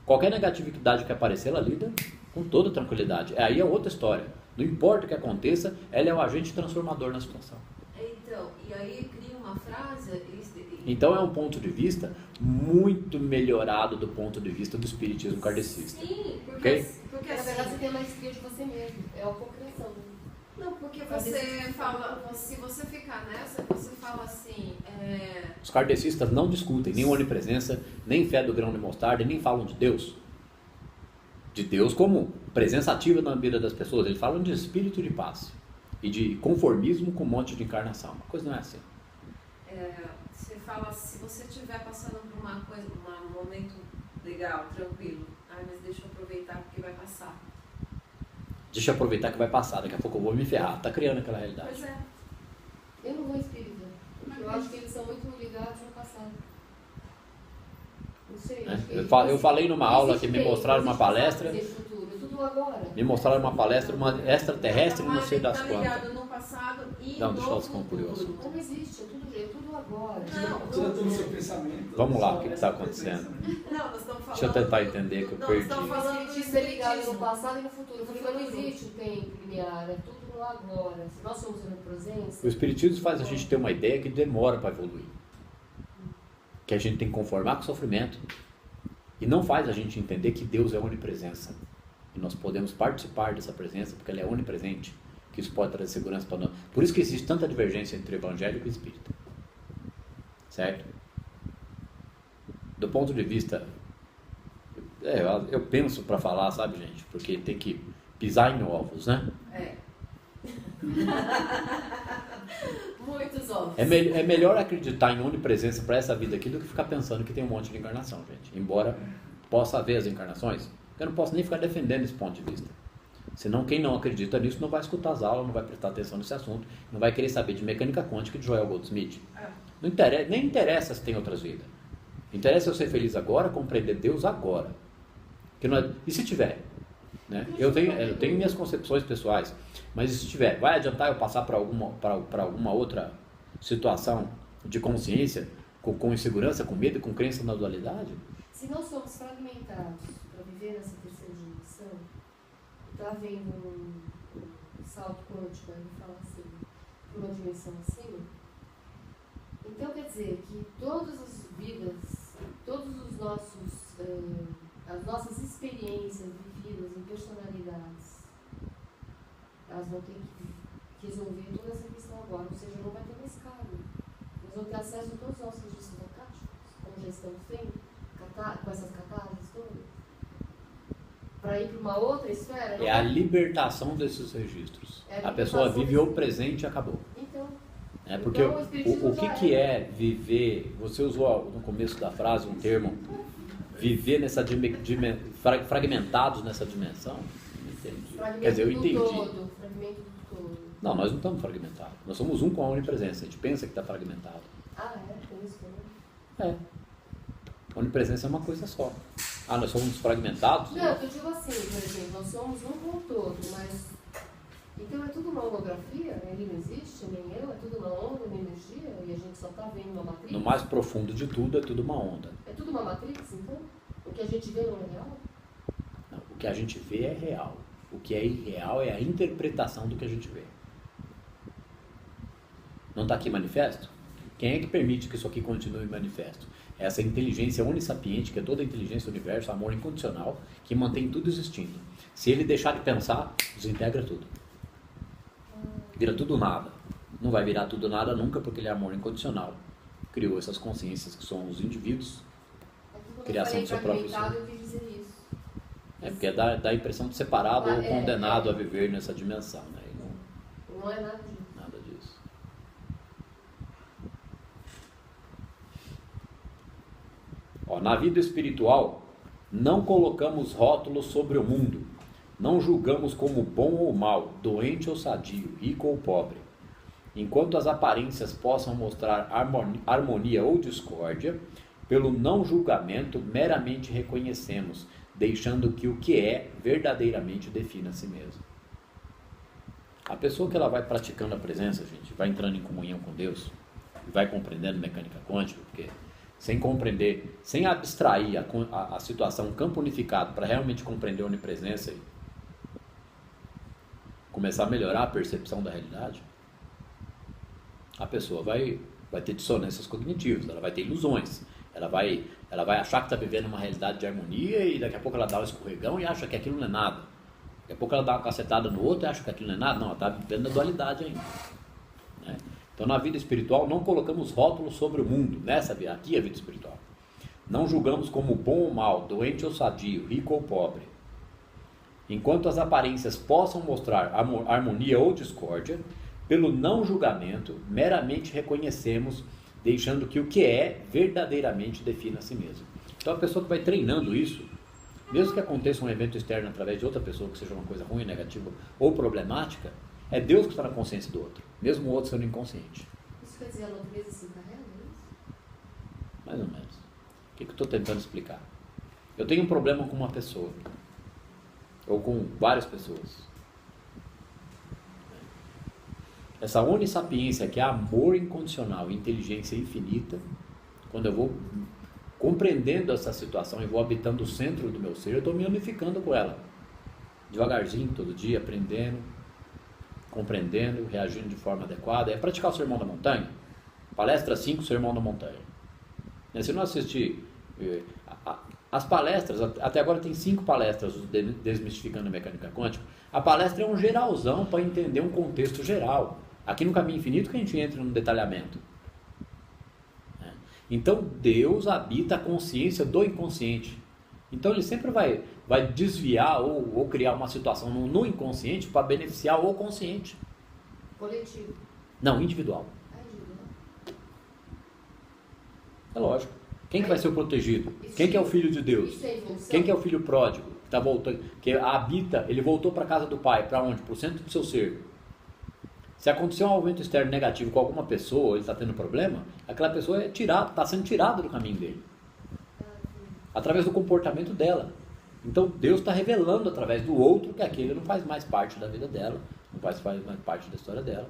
A: qualquer negatividade que aparecer, ela lida com toda tranquilidade. Aí é outra história. Não importa o que aconteça, ela é o agente transformador na situação.
C: Então, e aí cria uma frase...
A: Então é um ponto de vista muito melhorado do ponto de vista do espiritismo kardecista.
C: Sim, porque,
A: Okay?
C: porque
B: Na verdade,
C: assim...
B: você tem a maestria de você mesmo. É a cocriação.
C: Não, porque você fala... Se você ficar nessa, você fala assim...
A: Os kardecistas não discutem nem onipresença, nem fé do grão de mostarda, nem falam de Deus. De Deus como presença ativa na vida das pessoas. Eles falam de espírito de paz e de conformismo com um monte de encarnação. Uma coisa não é assim.
C: Você fala, se você estiver passando por uma coisa, um momento legal, tranquilo, mas deixa eu aproveitar porque vai passar.
A: Deixa eu aproveitar que vai passar, daqui a pouco eu vou me ferrar. Tá criando aquela realidade.
C: Pois é.
B: Eu não vou espírita. Porque eu acho que eles são muito ligados no passado. Não sei.
A: Eu falei numa aula que me mostraram uma palestra.
B: Tudo agora.
A: Me mostraram uma palestra, uma extraterrestre, não sei das
C: tá
A: quantas.
C: ligado no passado e
A: Não,
C: no
A: deixa eu ficar
C: futuro.
A: curioso.
B: Não existe, é tudo agora.
D: Tudo no seu pensamento.
A: Vamos lá, o que está acontecendo?
C: Não, nós estamos falando...
A: Deixa eu tentar entender que eu
C: Não,
A: perdi.
C: nós estamos
B: O
C: falando do
B: espiritismo é ligado no
C: espiritismo.
B: passado e no futuro. Porque não existe o tempo linear, é tudo no agora. Se nós somos onipresença...
A: O espiritismo faz a gente ter uma ideia que demora para evoluir. Que a gente tem que conformar com o sofrimento. E não faz a gente entender que Deus é onipresença. E nós podemos participar dessa presença porque ela é onipresente. Que isso pode trazer segurança para nós. Por isso que existe tanta divergência entre evangélico e espírita. Certo? Do ponto de vista... eu penso para falar, sabe, gente? Porque tem que pisar em ovos, né?
C: Muitos ovos.
A: É melhor acreditar em onipresença para essa vida aqui do que ficar pensando que tem um monte de encarnação, gente. Embora possa haver as encarnações, eu não posso nem ficar defendendo esse ponto de vista. Senão quem não acredita nisso não vai escutar as aulas, não vai prestar atenção nesse assunto, não vai querer saber de mecânica quântica de Joel Goldsmith. Não interessa, nem interessa se tem outras vidas. Interessa eu ser feliz agora, compreender Deus agora. Que não é, e se tiver? Né? Eu tenho minhas concepções pessoais, mas se tiver, vai adiantar eu passar para alguma outra situação de consciência, com insegurança, com medo e com crença na dualidade?
B: Se nós somos fragmentados para viver nessa terceira dimensão, está havendo um salto quântico, ele fala assim, para uma dimensão acima, então quer dizer que todas as vidas, todos os nossos, as nossas experiências vividas em personalidades, elas vão ter que resolver toda essa questão agora, ou seja, não vai ter mais carne. Nós vamos ter acesso a todos os nossos registros acásticos, como já estamos tendo, com essas catarses todas, para ir para uma outra esfera.
A: É a libertação desses registros. A pessoa vive o presente e acabou.
B: Então,
A: Porque o que é viver, você usou no começo da frase um termo viver fragmentados nessa dimensão? Não entendi.
B: Fragmento
A: Quer dizer, eu
B: do
A: entendi.
B: todo, fragmento do todo.
A: Não, nós não estamos fragmentados. Nós somos um com a onipresença. A gente pensa que está fragmentado.
B: Ah, tem isso também?
A: É. A onipresença é uma coisa só. Ah, nós somos fragmentados?
B: Não, eu digo assim, por exemplo, nós somos um com o todo, mas... Então é tudo uma holografia? Ele não existe, nem eu? É tudo uma onda, uma energia? E a gente só está vendo uma matriz?
A: No mais profundo de tudo é tudo uma onda.
B: É tudo uma matrix, então? O que a gente vê não é real?
A: Não, o que a gente vê é real. O que é irreal é a interpretação do que a gente vê. Não está aqui manifesto? Quem é que permite que isso aqui continue manifesto? Essa inteligência onissapiente, que é toda a inteligência do universo, amor incondicional, que mantém tudo existindo. Se ele deixar de pensar, desintegra tudo. Vira tudo nada. Não vai virar tudo nada nunca, porque ele é amor incondicional. Criou essas consciências que são os indivíduos. Criação do seu próprio ser.
B: Eu quis dizer isso.
A: É porque dá a impressão de separado ou condenado
B: é.
A: a viver nessa dimensão. Né? E
B: Não é nada disso.
A: nada disso. Ó, na vida espiritual, não colocamos rótulos sobre o mundo. Não julgamos como bom ou mal, doente ou sadio, rico ou pobre. Enquanto as aparências possam mostrar harmonia ou discórdia, pelo não julgamento meramente reconhecemos, deixando que o que é verdadeiramente defina a si mesmo. A pessoa que ela vai praticando a presença, gente, vai entrando em comunhão com Deus, vai compreendendo mecânica quântica, porque sem compreender, sem abstrair a situação, um campo unificado para realmente compreender a onipresença e começar a melhorar a percepção da realidade, a pessoa vai ter dissonâncias cognitivas, ela vai ter ilusões, ela vai achar que está vivendo uma realidade de harmonia e daqui a pouco ela dá um escorregão e acha que aquilo não é nada. Daqui a pouco ela dá uma cacetada no outro e acha que aquilo não é nada. Não, ela está vivendo a dualidade ainda. Né? Então, na vida espiritual, não colocamos rótulos sobre o mundo. Aqui é a vida espiritual. Não julgamos como bom ou mal, doente ou sadio, rico ou pobre. Enquanto as aparências possam mostrar harmonia ou discórdia, pelo não julgamento, meramente reconhecemos, deixando que o que é verdadeiramente defina a si mesmo. Então, a pessoa que vai treinando isso, mesmo que aconteça um evento externo através de outra pessoa, que seja uma coisa ruim, negativa ou problemática, é Deus que está na consciência do outro, mesmo o outro sendo inconsciente.
B: Isso quer dizer a natureza se encarrega, é isso?
A: Mais ou menos. O que eu estou tentando explicar? Eu tenho um problema com uma pessoa, ou com várias pessoas. Essa onissapiência, que é amor incondicional, inteligência infinita, quando eu vou compreendendo essa situação e vou habitando o centro do meu ser, eu estou me unificando com ela. Devagarzinho, todo dia, aprendendo, compreendendo, reagindo de forma adequada. É praticar o Sermão da Montanha. Palestra 5, Sermão da Montanha. Se não assistir as palestras, até agora tem 5 palestras Desmistificando a Mecânica Quântica. A palestra é um geralzão para entender um contexto geral. Aqui no Caminho Infinito que a gente entra no detalhamento. Então Deus habita a consciência do inconsciente. Então ele sempre vai desviar ou criar uma situação no inconsciente para beneficiar o consciente.
B: Coletivo.
A: Não, individual.
B: É individual.
A: É lógico. Quem que vai ser o protegido? Quem que é o filho de Deus?
B: Isso é evolução.
A: Quem que é o filho pródigo? Que está voltando, que habita, ele voltou para a casa do pai. Para onde? Para o centro do seu ser. Se acontecer um evento externo negativo com alguma pessoa, ele está tendo problema, aquela pessoa está sendo tirada do caminho dele. Através do comportamento dela. Então Deus está revelando através do outro que aquele não faz mais parte da vida dela, não faz mais parte da história dela.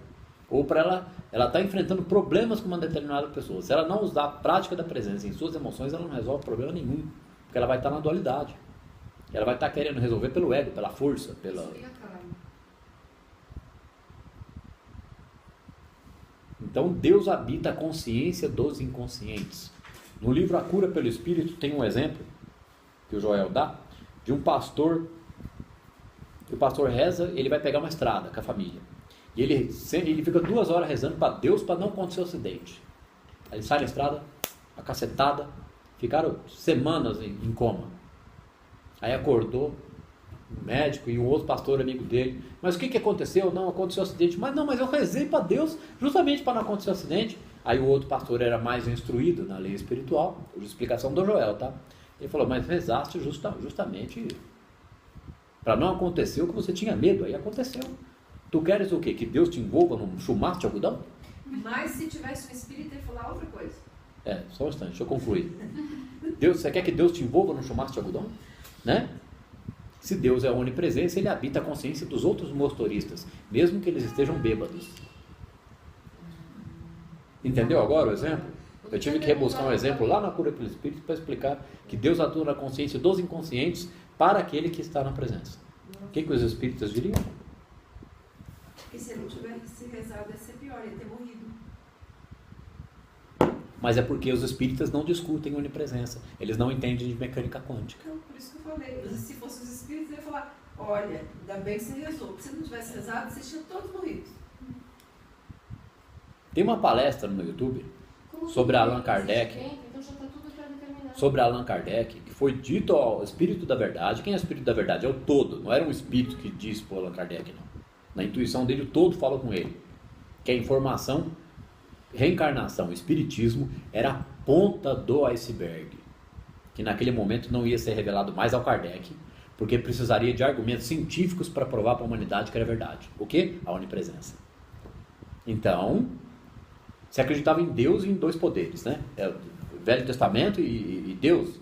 A: Ou para ela está enfrentando problemas com uma determinada pessoa. Se ela não usar a prática da presença em suas emoções, ela não resolve problema nenhum. Porque ela vai estar na dualidade. Ela vai estar querendo resolver pelo ego, pela força, pela...
B: Isso é karma.
A: Então Deus habita a consciência dos inconscientes. No livro A Cura pelo Espírito tem um exemplo que o Joel dá de um pastor. O pastor reza, ele vai pegar uma estrada com a família. E ele fica 2 horas rezando para Deus para não acontecer o acidente. Aí ele sai da estrada, a cacetada, ficaram semanas em coma. Aí acordou o médico e um outro pastor amigo dele. Mas o que aconteceu? Não aconteceu o acidente. Mas eu rezei para Deus justamente para não acontecer o acidente. Aí o outro pastor era mais instruído na lei espiritual, por explicação do Joel, tá? Ele falou, mas rezaste justamente para não acontecer o que você tinha medo. Aí aconteceu. Tu queres o quê? Que Deus te envolva num chumaço de algodão?
C: Mas se tivesse um espírito, ele ia falar outra coisa.
A: Só um instante, deixa eu concluir. Você quer que Deus te envolva num chumaço de algodão? Né? Se Deus é onipresença, ele habita a consciência dos outros motoristas, mesmo que eles estejam bêbados. Entendeu agora o exemplo? Eu tive que rebuscar um exemplo lá na Cura pelo Espírito para explicar que Deus atua na consciência dos inconscientes para aquele que está na presença. O que os espíritas diriam?
C: Porque se ele não tivesse rezado, ia ser pior, ia ter morrido.
A: Mas é porque os espíritas não discutem onipresença. Eles não entendem de mecânica quântica.
C: Então, por isso que eu falei. Se fossem os espíritos, ia falar, olha, ainda bem que você rezou. Porque se não tivesse rezado, vocês tinham todos morrido.
A: Tem uma palestra no YouTube sobre Allan Kardec.
B: Então já está tudo pré-determinado.
A: Sobre Allan Kardec, que foi dito ao Espírito da Verdade. Quem é o Espírito da Verdade? É o todo. Não era um espírito que disse para Allan Kardec, não. Na intuição dele, o todo fala com ele. Que a informação, reencarnação, espiritismo, era a ponta do iceberg. Que naquele momento não ia ser revelado mais ao Kardec, porque precisaria de argumentos científicos para provar para a humanidade que era verdade. O quê? A onipresença. Então, se acreditava em Deus e em dois poderes, né? O Velho Testamento e Deus.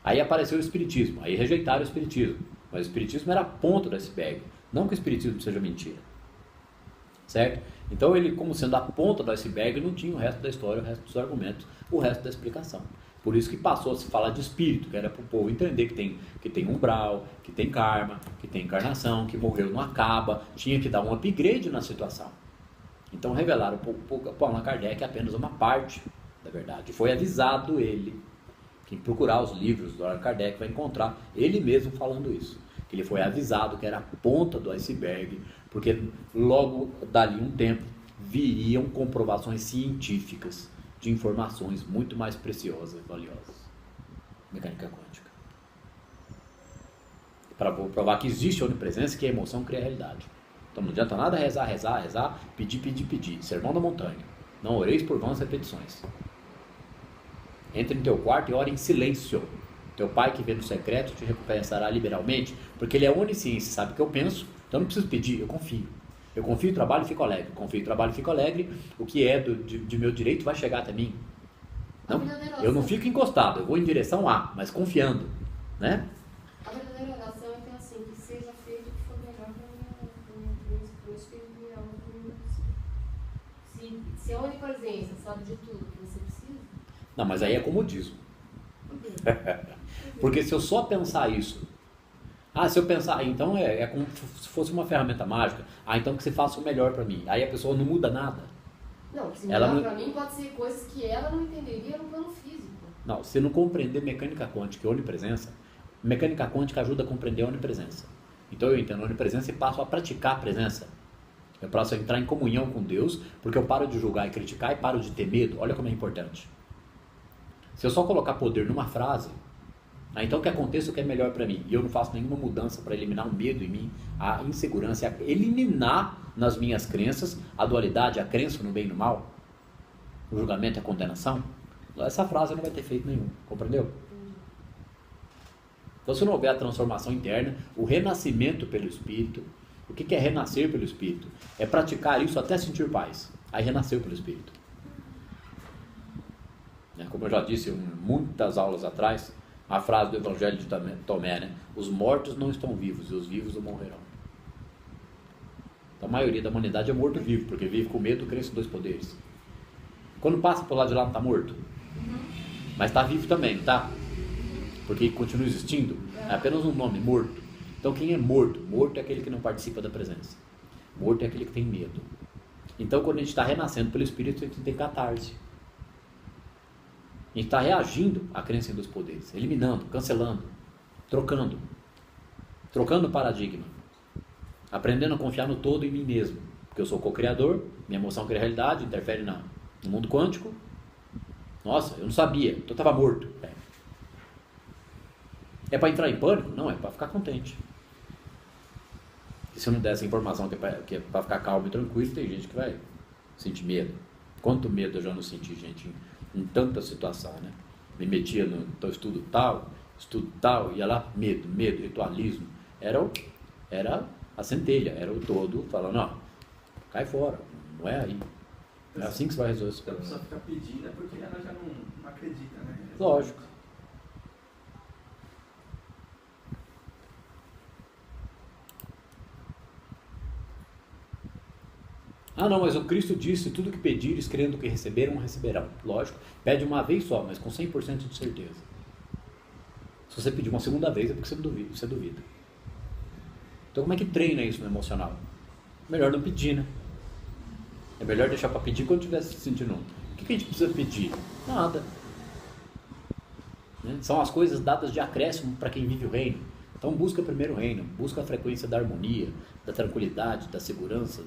A: Aí apareceu o Espiritismo, aí rejeitaram o Espiritismo. Mas o Espiritismo era a ponta do iceberg. Não que o Espiritismo seja mentira. Certo? Então ele, como sendo a ponta do iceberg, não tinha o resto da história, o resto dos argumentos, o resto da explicação. Por isso que passou a se falar de espírito, que era para o povo entender que tem umbral, que tem karma, que tem encarnação, que morreu não acaba, tinha que dar um upgrade na situação. Então revelaram para Allan Kardec apenas uma parte da verdade. Foi avisado ele, quem procurar os livros do Allan Kardec vai encontrar ele mesmo falando isso. Que ele foi avisado que era a ponta do iceberg, porque logo dali um tempo viriam comprovações científicas de informações muito mais preciosas e valiosas. Mecânica quântica. Para provar que existe a onipresença, que a emoção cria a realidade. Então não adianta nada rezar, pedir. Sermão da montanha. Não oreis por vãs repetições. Entre no teu quarto e ore em silêncio. Teu pai que vê no secreto te recompensará liberalmente, porque ele é onisciência, sabe o que eu penso, então não preciso pedir, eu confio. Eu confio, trabalho e fico alegre. Confio, trabalho e fico alegre. O que é de meu direito vai chegar até mim. Não, eu não fico encostado, eu vou em direção A, mas confiando. Né?
B: A verdadeira oração é que é assim, que seja feito o que for melhor para o espírito e a alma do Se a onipresença sabe de tudo que você precisa.
A: Não, mas aí é comodismo. Porque se eu só pensar isso, se eu pensar, então é como se fosse uma ferramenta mágica, então que você faça o melhor para mim. Aí a pessoa não muda nada.
B: Não, que se melhor para mim pode ser coisas que ela não entenderia no plano físico. Não,
A: se não compreender mecânica quântica e onipresença, mecânica quântica ajuda a compreender a onipresença. Então eu entendo a onipresença e passo a praticar a presença. Eu passo a entrar em comunhão com Deus, porque eu paro de julgar e criticar e paro de ter medo. Olha como é importante. Se eu só colocar poder numa frase, então que aconteça o que é melhor para mim, e eu não faço nenhuma mudança para eliminar o medo em mim, a insegurança, eliminar nas minhas crenças a dualidade, a crença no bem e no mal, o julgamento e a condenação, essa frase não vai ter feito nenhum, compreendeu? Então se não houver a transformação interna, o renascimento pelo Espírito, o que é renascer pelo Espírito? É praticar isso até sentir paz, aí renasceu pelo Espírito. Como eu já disse em muitas aulas atrás, a frase do Evangelho de Tomé, né? Os mortos não estão vivos e os vivos não morrerão. Então, a maioria da humanidade é morto-vivo, porque vive com medo, crença em dois poderes. Quando passa por lá de lá não está morto? Mas está vivo também, tá? Porque continua existindo, é apenas um nome, morto. Então quem é morto? Morto é aquele que não participa da presença. Morto é aquele que tem medo. Então quando a gente está renascendo pelo Espírito, a gente tem catarse. A gente está reagindo à crença em dois poderes, eliminando, cancelando, trocando o paradigma, aprendendo a confiar no todo em mim mesmo, porque eu sou co-criador, minha emoção cria realidade, interfere no mundo quântico. Nossa, eu não sabia, então eu estava morto. É para entrar em pânico? Não, é para ficar contente. E se eu não der essa informação que é para ficar calmo e tranquilo, tem gente que vai sentir medo. Quanto medo eu já não senti, gente, em tanta situação, né? me metia no então, estudo tal, ia lá, medo, ritualismo. Era a centelha, era o todo falando, ó, cai fora, não é aí. É assim que você vai resolver esse
D: Se a pessoa
A: problema.
D: fica pedindo é porque ela já não acredita, né?
A: Lógico. Ah, não, mas o Cristo disse, tudo que pedires, crendo que receberam, receberão. Lógico, pede uma vez só, mas com 100% de certeza. Se você pedir uma segunda vez, é porque você duvida. Então como é que treina isso no emocional? Melhor não pedir, né? É melhor deixar para pedir quando estiver se sentindo. O que a gente precisa pedir? Nada. Né? São as coisas dadas de acréscimo para quem vive o reino. Então busca primeiro o reino, busca a frequência da harmonia, da tranquilidade, da segurança,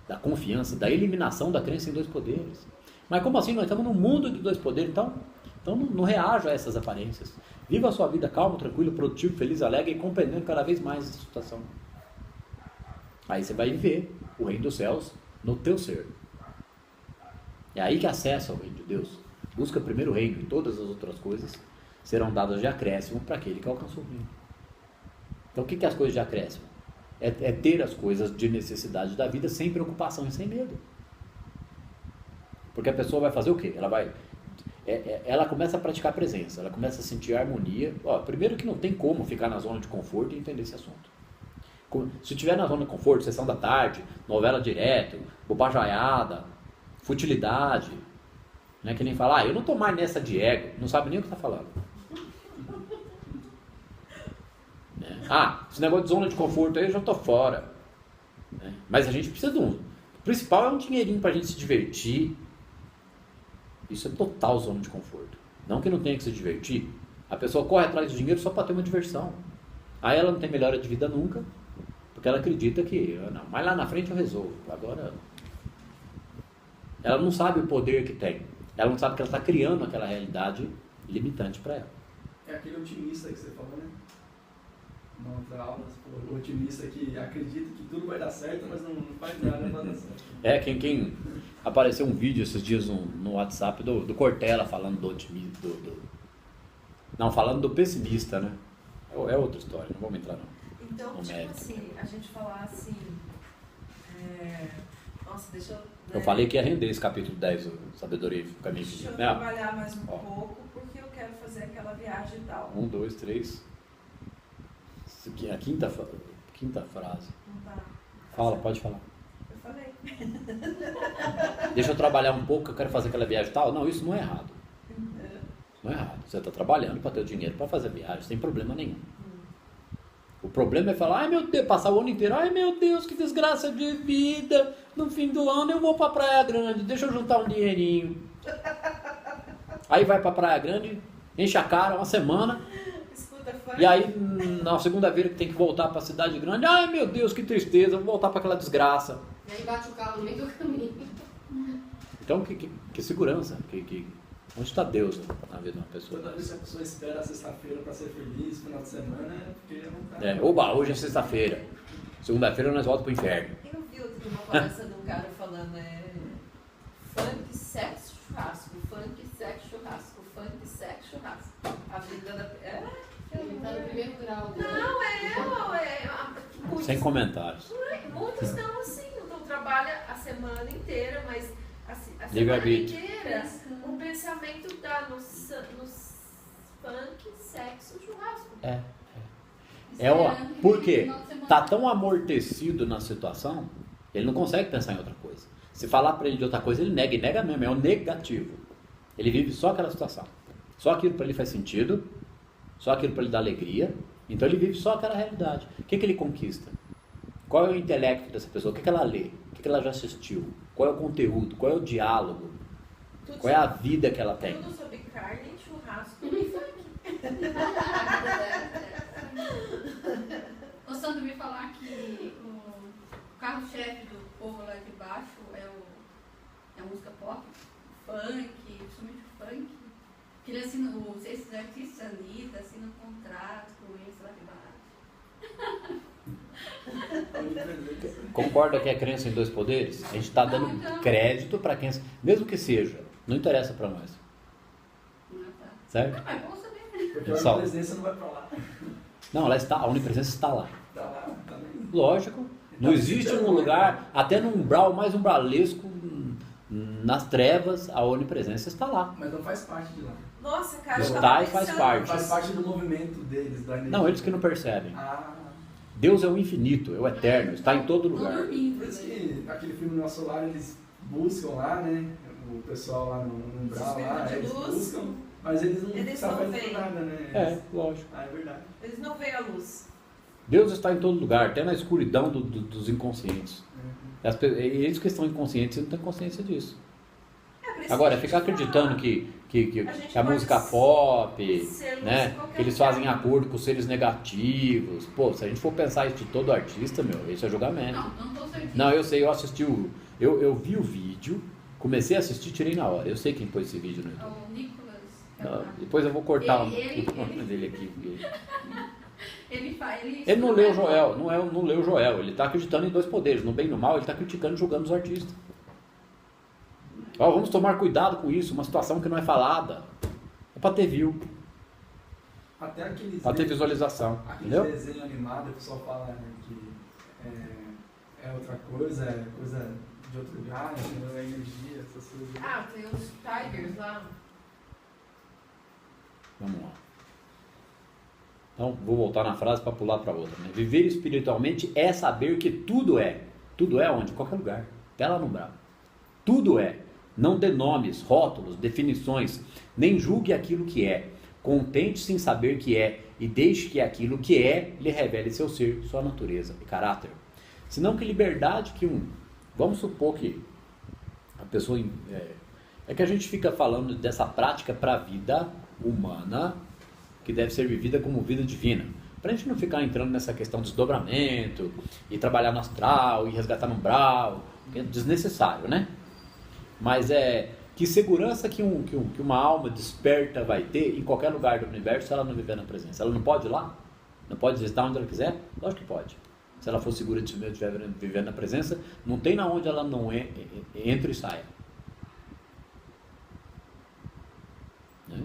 A: da confiança, da eliminação da crença em dois poderes. Mas como assim? Nós estamos num mundo de dois poderes, então não reaja a essas aparências. Viva a sua vida calmo, tranquilo, produtivo, feliz, alegre e compreendendo cada vez mais essa situação. Aí você vai ver o reino dos céus no teu ser. É aí que acessa o reino de Deus. Busca primeiro o reino e todas as outras coisas serão dadas de acréscimo para aquele que alcançou o reino. Então o que é as coisas de acréscimo? É ter as coisas de necessidade da vida sem preocupação e sem medo. Porque a pessoa vai fazer o quê? Ela começa a praticar presença, ela começa a sentir harmonia. Primeiro que não tem como ficar na zona de conforto e entender esse assunto. Se estiver na zona de conforto, sessão da tarde, novela direto, bobajaiada, futilidade, né? Que nem falar, eu não estou mais nessa de ego, não sabe nem o que está falando. Esse negócio de zona de conforto aí eu já estou fora. Né? Mas a gente precisa de o principal é um dinheirinho para a gente se divertir. Isso é total zona de conforto. Não que não tenha que se divertir. A pessoa corre atrás do dinheiro só para ter uma diversão. Aí ela não tem melhora de vida nunca, porque ela acredita que, não, mas lá na frente eu resolvo. Agora, ela não sabe o poder que tem. Ela não sabe que ela está criando aquela realidade limitante para ela.
D: É aquele otimista que você falou, né? Na outra aula, o otimista que acredita que tudo vai dar certo, mas não faz nada para dar certo.
A: Quem apareceu um vídeo esses dias no WhatsApp do Cortella falando do otimista, não, falando do pessimista, né? É outra história, não vamos entrar não.
C: Então,
A: no
C: tipo
A: mérito.
C: assim, a gente falar assim, nossa, deixa eu...
A: Eu falei que ia render esse capítulo 10, o Sabedoria e Caminho.
C: Deixa eu
A: Né?
C: trabalhar mais um pouco, porque eu quero fazer aquela viagem e tal.
A: 1, 2, 3. Isso aqui é a quinta frase.
C: Não tá.
A: Fala, pode falar.
C: Eu falei.
A: Deixa eu trabalhar um pouco, eu quero fazer aquela viagem e tal. Não, isso não é errado. Não é errado. Você está trabalhando para ter o dinheiro para fazer viagem, sem problema nenhum. O problema é falar, ai meu Deus, passar o ano inteiro, ai meu Deus, que desgraça de vida. No fim do ano eu vou para Praia Grande, deixa eu juntar um dinheirinho. Aí vai para Praia Grande, enche a cara uma semana. E aí, na segunda-feira que tem que voltar para a cidade grande, ai meu Deus, que tristeza, vou voltar para aquela desgraça.
B: E aí bate o carro no meio do caminho.
A: Então, que segurança, onde está Deus na vida de uma pessoa?
D: Toda vez que a pessoa espera a sexta-feira para ser feliz, final de semana, é porque não está.
A: Oba, hoje é sexta-feira. Segunda-feira nós voltamos para o inferno.
C: Eu vi outro dia uma palestra de um cara falando, funk, sexo, churrasco, funk, sexo, churrasco, funk, sexo, churrasco. A vida da...
B: Ele tá no primeiro grau.
C: Muitos,
A: Sem comentários.
C: muitos estão assim, então trabalha a semana inteira, mas a semana
A: Livre-arbítrio.
C: inteira o pensamento tá no funk, sexo, churrasco.
A: Por quê? Tá tão amortecido na situação, ele não consegue pensar em outra coisa. Se falar para ele de outra coisa, ele nega, e nega mesmo, é o negativo. Ele vive só aquela situação. Só aquilo para ele faz sentido, só aquilo para ele dar alegria, então ele vive só aquela realidade. O que ele conquista? Qual é o intelecto dessa pessoa? O que ela lê? O que ela já assistiu? Qual é o conteúdo? Qual é o diálogo?
C: Tudo
A: Qual é a vida que ela tem?
C: Tudo sobre carne, churrasco e funk.
E: O Sandro me falar que o carro-chefe do povo lá de baixo é a música pop, funk, principalmente o funk. Que ele assina, esses artistas Anitta assinam um contrato com eles lá de baixo.
A: Concorda que é crença em dois poderes? A gente está dando crédito para quem... Mesmo que seja, não interessa para nós.
E: Não é, tá?
A: Certo?
E: Mas vamos saber.
D: Porque a
A: Pessoal.
D: presença não vai pra lá.
A: Não, ela está, a onipresença está lá.
D: Tá lá, tá bem.
A: Lógico. Não existe um lugar, até num umbral mais umbralesco, nas trevas, a onipresença está lá.
D: Mas não faz parte de lá.
C: Nossa, cara, eu
A: Está
C: tava
A: e faz
C: pensando-
A: parte.
D: Faz parte do movimento deles, da energia.
A: Não, eles que não percebem.
D: Ah,
A: Deus é o infinito, é o eterno, está em todo
E: Tô
A: lugar.
E: dormindo.
D: por isso que aquele filme Nosso Lar, eles buscam lá, né? O pessoal lá no umbral lá,
C: Espírito de
D: eles
C: luz.
D: buscam, mas eles não
C: Eles
D: sabem
C: não
D: fazer
C: veem.
D: nada, né?
A: É, lógico.
D: Ah, é verdade.
C: Eles não veem a luz.
A: Deus está em todo lugar, até na escuridão dos inconscientes.
D: Uhum.
A: Eles que estão inconscientes não têm consciência disso.
C: É por isso
A: Agora,
C: que a
A: ficar
C: gente
A: acreditando
C: fala.
A: que
C: A gente
A: a
C: pode
A: música
C: ser
A: pop,
C: luz
A: né,
C: em qualquer
A: que eles
C: lugar.
A: fazem acordo com seres negativos. Pô, se a gente for pensar isso de todo artista, meu, isso é julgamento.
E: Não tô certinho.
A: Não, eu sei, eu assisti eu vi o vídeo, comecei a assistir, tirei na hora. Eu sei quem pôs esse vídeo no
E: É
A: YouTube.
E: o Nicolas.
A: Não, depois eu vou cortar
E: Ele-
A: o nome dele aqui. Porque...
E: Ele
A: Ele não leu Joel, não leu Joel. Ele está acreditando em dois poderes, no bem e no mal. Ele está criticando e julgando os artistas. Ó, vamos tomar cuidado com isso, uma situação que não é falada. É para ter view,
D: Até aqueles
A: para ter visualização,
D: aqueles
A: entendeu?
D: desenhos animados, o pessoal fala, né, que é outra coisa, é coisa de outro lugar, entendeu? É energia, essas coisas.
B: Ah, tem os Tigers lá.
A: Vamos lá. Então, vou voltar na frase para pular para outra. Né? Viver espiritualmente é saber que tudo é. Tudo é onde? Em qualquer lugar. Até lá no bravo. Tudo é. Não dê nomes, rótulos, definições. Nem julgue aquilo que é. Contente-se em saber que é. E deixe que aquilo que é lhe revele seu ser, sua natureza e caráter. Senão que liberdade que Vamos supor que a pessoa... É que a gente fica falando dessa prática para a vida humana, que deve ser vivida como vida divina. Para a gente não ficar entrando nessa questão de desdobramento, e trabalhar no astral, e resgatar no umbral, que é desnecessário, né? Mas que segurança que uma alma desperta vai ter em qualquer lugar do universo se ela não viver na presença? Ela não pode ir lá? Não pode visitar onde ela quiser? Lógico que pode. Se ela for segura de si mesma e estiver vivendo na presença, não tem na onde ela não entre e saia. Né?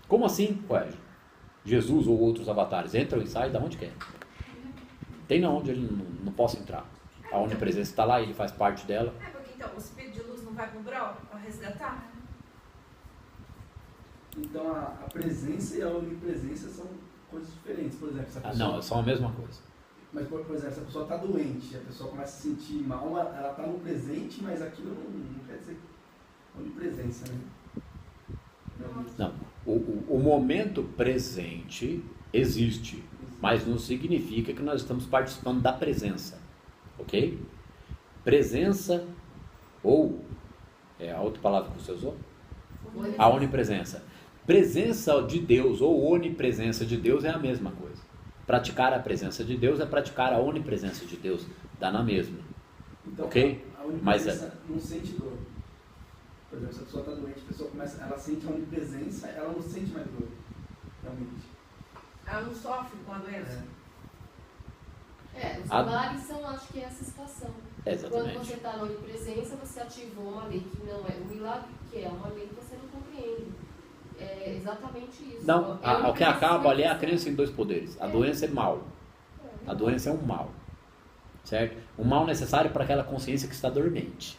A: Como assim, ué? Jesus ou outros avatares entram e saem da onde quer. Tem na onde ele não possa entrar. A onipresença está lá, ele faz parte dela.
C: É, porque então o espírito de luz não vai pro umbral pra resgatar?
D: Então a presença e a onipresença são coisas diferentes, por exemplo. Se a pessoa,
A: Não, são a mesma coisa.
D: Mas, por exemplo, se a pessoa está doente, a pessoa começa a se sentir mal, ela está no presente, mas aquilo não quer dizer onipresença, né?
A: Não, o momento presente existe, mas não significa que nós estamos participando da presença, ok? Presença ou, a outra palavra que você usou? A onipresença. Presença de Deus ou onipresença de Deus é a mesma coisa. Praticar a presença de Deus é praticar a onipresença de Deus, dá na mesma.
D: Então,
A: Ok?
D: a onipresença não sente dor. Por exemplo, se a pessoa está doente, a pessoa ela sente a onipresença, ela não sente mais dor, realmente.
C: Ela não sofre com a doença?
B: Os milagres são, acho que, essa situação. Quando
A: Exatamente.
B: você está na onipresença, você ativou uma lei que não é um milagre, que é uma lei que você não compreende. É exatamente isso.
A: Não, o que acaba ali é a
B: crença.
A: crença em dois poderes. A doença é mal. A doença é um mal. Certo? Um mal necessário para aquela consciência que está dormente.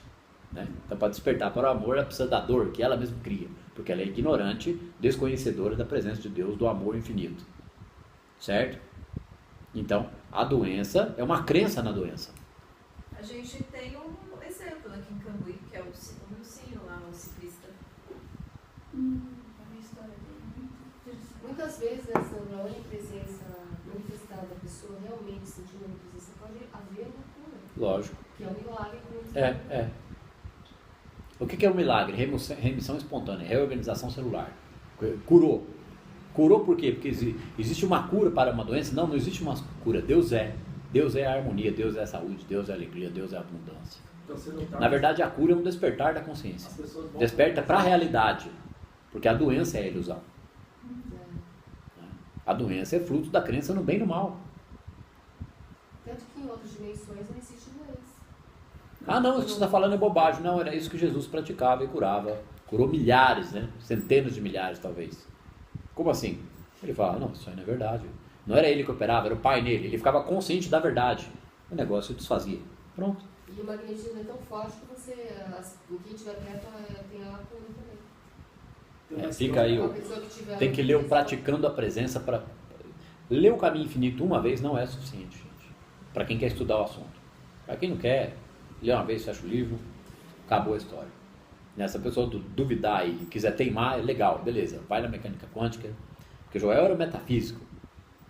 A: Né? Então, para despertar para o amor, ela precisa da dor que ela mesma cria. Porque ela é ignorante, desconhecedora da presença de Deus, do amor infinito. Certo? Então, a doença é uma crença na doença.
C: A gente tem um exemplo aqui em Cambuí, que é o Lucinho lá, o ciclista.
E: A minha história dele é muito interessante.
B: Muitas vezes, essa onipresença manifestada da pessoa realmente sentindo a onipresença, pode haver uma cura,
A: Lógico.
B: que é um milagre.
A: É. O que é um milagre? Remissão espontânea, reorganização celular. Curou. Curou por quê? Porque existe uma cura para uma doença? Não existe uma cura. Deus é. Deus é a harmonia, Deus é a saúde, Deus é a alegria, Deus é a abundância.
D: Então, você não tá,
A: Na verdade, a cura é um despertar da consciência.
D: as pessoas vão-
A: Desperta para a realidade. Porque a doença é a ilusão. A doença é fruto da crença no bem e no mal.
B: Tanto que em outras dimensões não existe doença.
A: Ah, não, isso que você está falando é bobagem. Não, era isso que Jesus praticava e curava curou milhares, né? Centenas de milhares talvez. Como assim? Ele fala, não, isso aí não é verdade. Não era ele que operava, era o pai nele. Ele ficava consciente da verdade. O negócio desfazia. Pronto.
B: E o magnetismo é tão forte que o que estiver perto tem a cura também.
A: Fica aí, tem que ler o Praticando a Presença para... Ler o Caminho Infinito uma vez não é suficiente, gente. Para quem quer estudar o assunto. Para quem não quer, lê uma vez, fecha o livro, acabou a história. Se a pessoa duvidar e quiser teimar, é legal, beleza. Vai na mecânica quântica. Porque Joel era metafísico.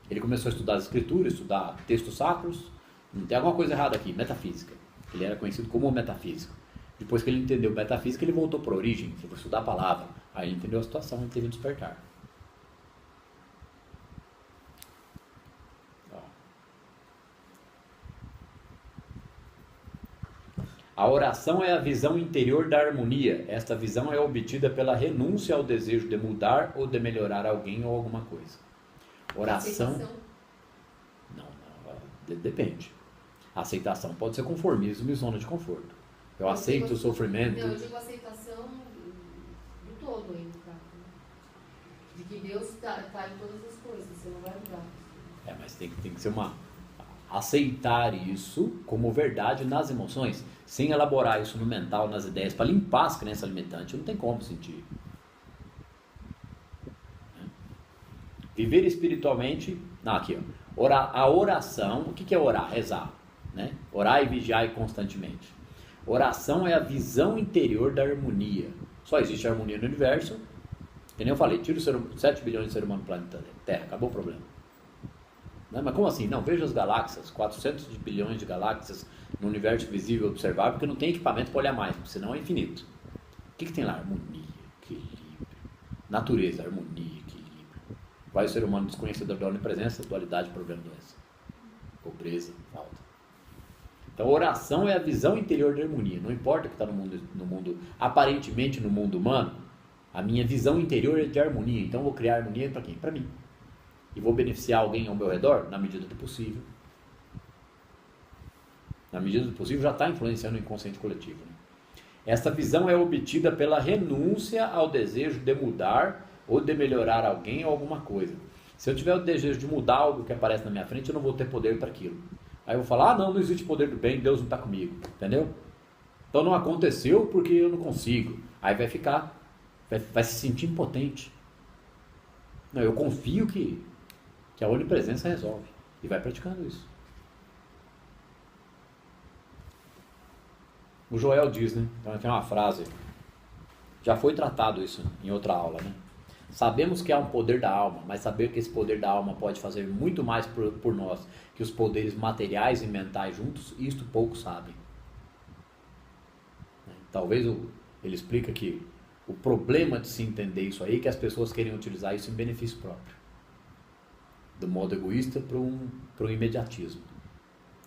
A: Ele começou a estudar as escrituras, estudar textos sacros. Não tem alguma coisa errada aqui, metafísica. Ele era conhecido como metafísico. Depois que ele entendeu metafísica, ele voltou para a origem, foi estudar a palavra. Aí ele entendeu a situação e teve um despertar. A oração é a visão interior da harmonia. Esta visão é obtida pela renúncia ao desejo de mudar ou de melhorar alguém ou alguma coisa. Oração... Não, depende. A aceitação pode ser conformismo e zona de conforto. Eu aceito o sofrimento...
B: Não, eu digo aceitação do todo ainda, tá? De que Deus está em todas as coisas, você não vai mudar.
A: Mas tem que ser aceitar isso como verdade nas emoções, sem elaborar isso no mental, nas ideias, para limpar as crenças limitantes, não tem como sentir. Viver espiritualmente... Não, aqui, ó. A oração, o que é orar? Rezar. Né? Orar e vigiar constantemente. Oração é a visão interior da harmonia. Só existe harmonia no universo. Que nem eu falei, tira 7 bilhões de seres humanos do planeta Terra, acabou o problema. Não, mas como assim? Não, veja as galáxias, 400 bilhões de galáxias no universo visível observável, porque não tem equipamento para olhar mais, porque senão é infinito. O que tem lá? Harmonia, equilíbrio. Natureza, harmonia, equilíbrio. Vai o ser humano desconhecedor da onipresença, dualidade, problema, doença. Pobreza, falta. Então, oração é a visão interior da harmonia. Não importa o que está no mundo, aparentemente no mundo humano, a minha visão interior é de harmonia. Então, eu vou criar harmonia para quem? Para mim. E vou beneficiar alguém ao meu redor na medida do possível. Na medida do possível, já está influenciando o inconsciente coletivo. Né? Esta visão é obtida pela renúncia ao desejo de mudar ou de melhorar alguém ou alguma coisa. Se eu tiver o desejo de mudar algo que aparece na minha frente, eu não vou ter poder para aquilo. Aí eu vou falar, não existe poder do bem, Deus não está comigo, entendeu? Então não aconteceu porque eu não consigo. Aí vai se sentir impotente. Não, eu confio que a onipresença resolve. E vai praticando isso. O Joel diz, né? Então tem uma frase, já foi tratado isso em outra aula, né? Sabemos que há um poder da alma, mas saber que esse poder da alma pode fazer muito mais por nós que os poderes materiais e mentais juntos, isto poucos sabem. Talvez ele explica que o problema de se entender isso aí é que as pessoas querem utilizar isso em benefício próprio. Do modo egoísta para um imediatismo.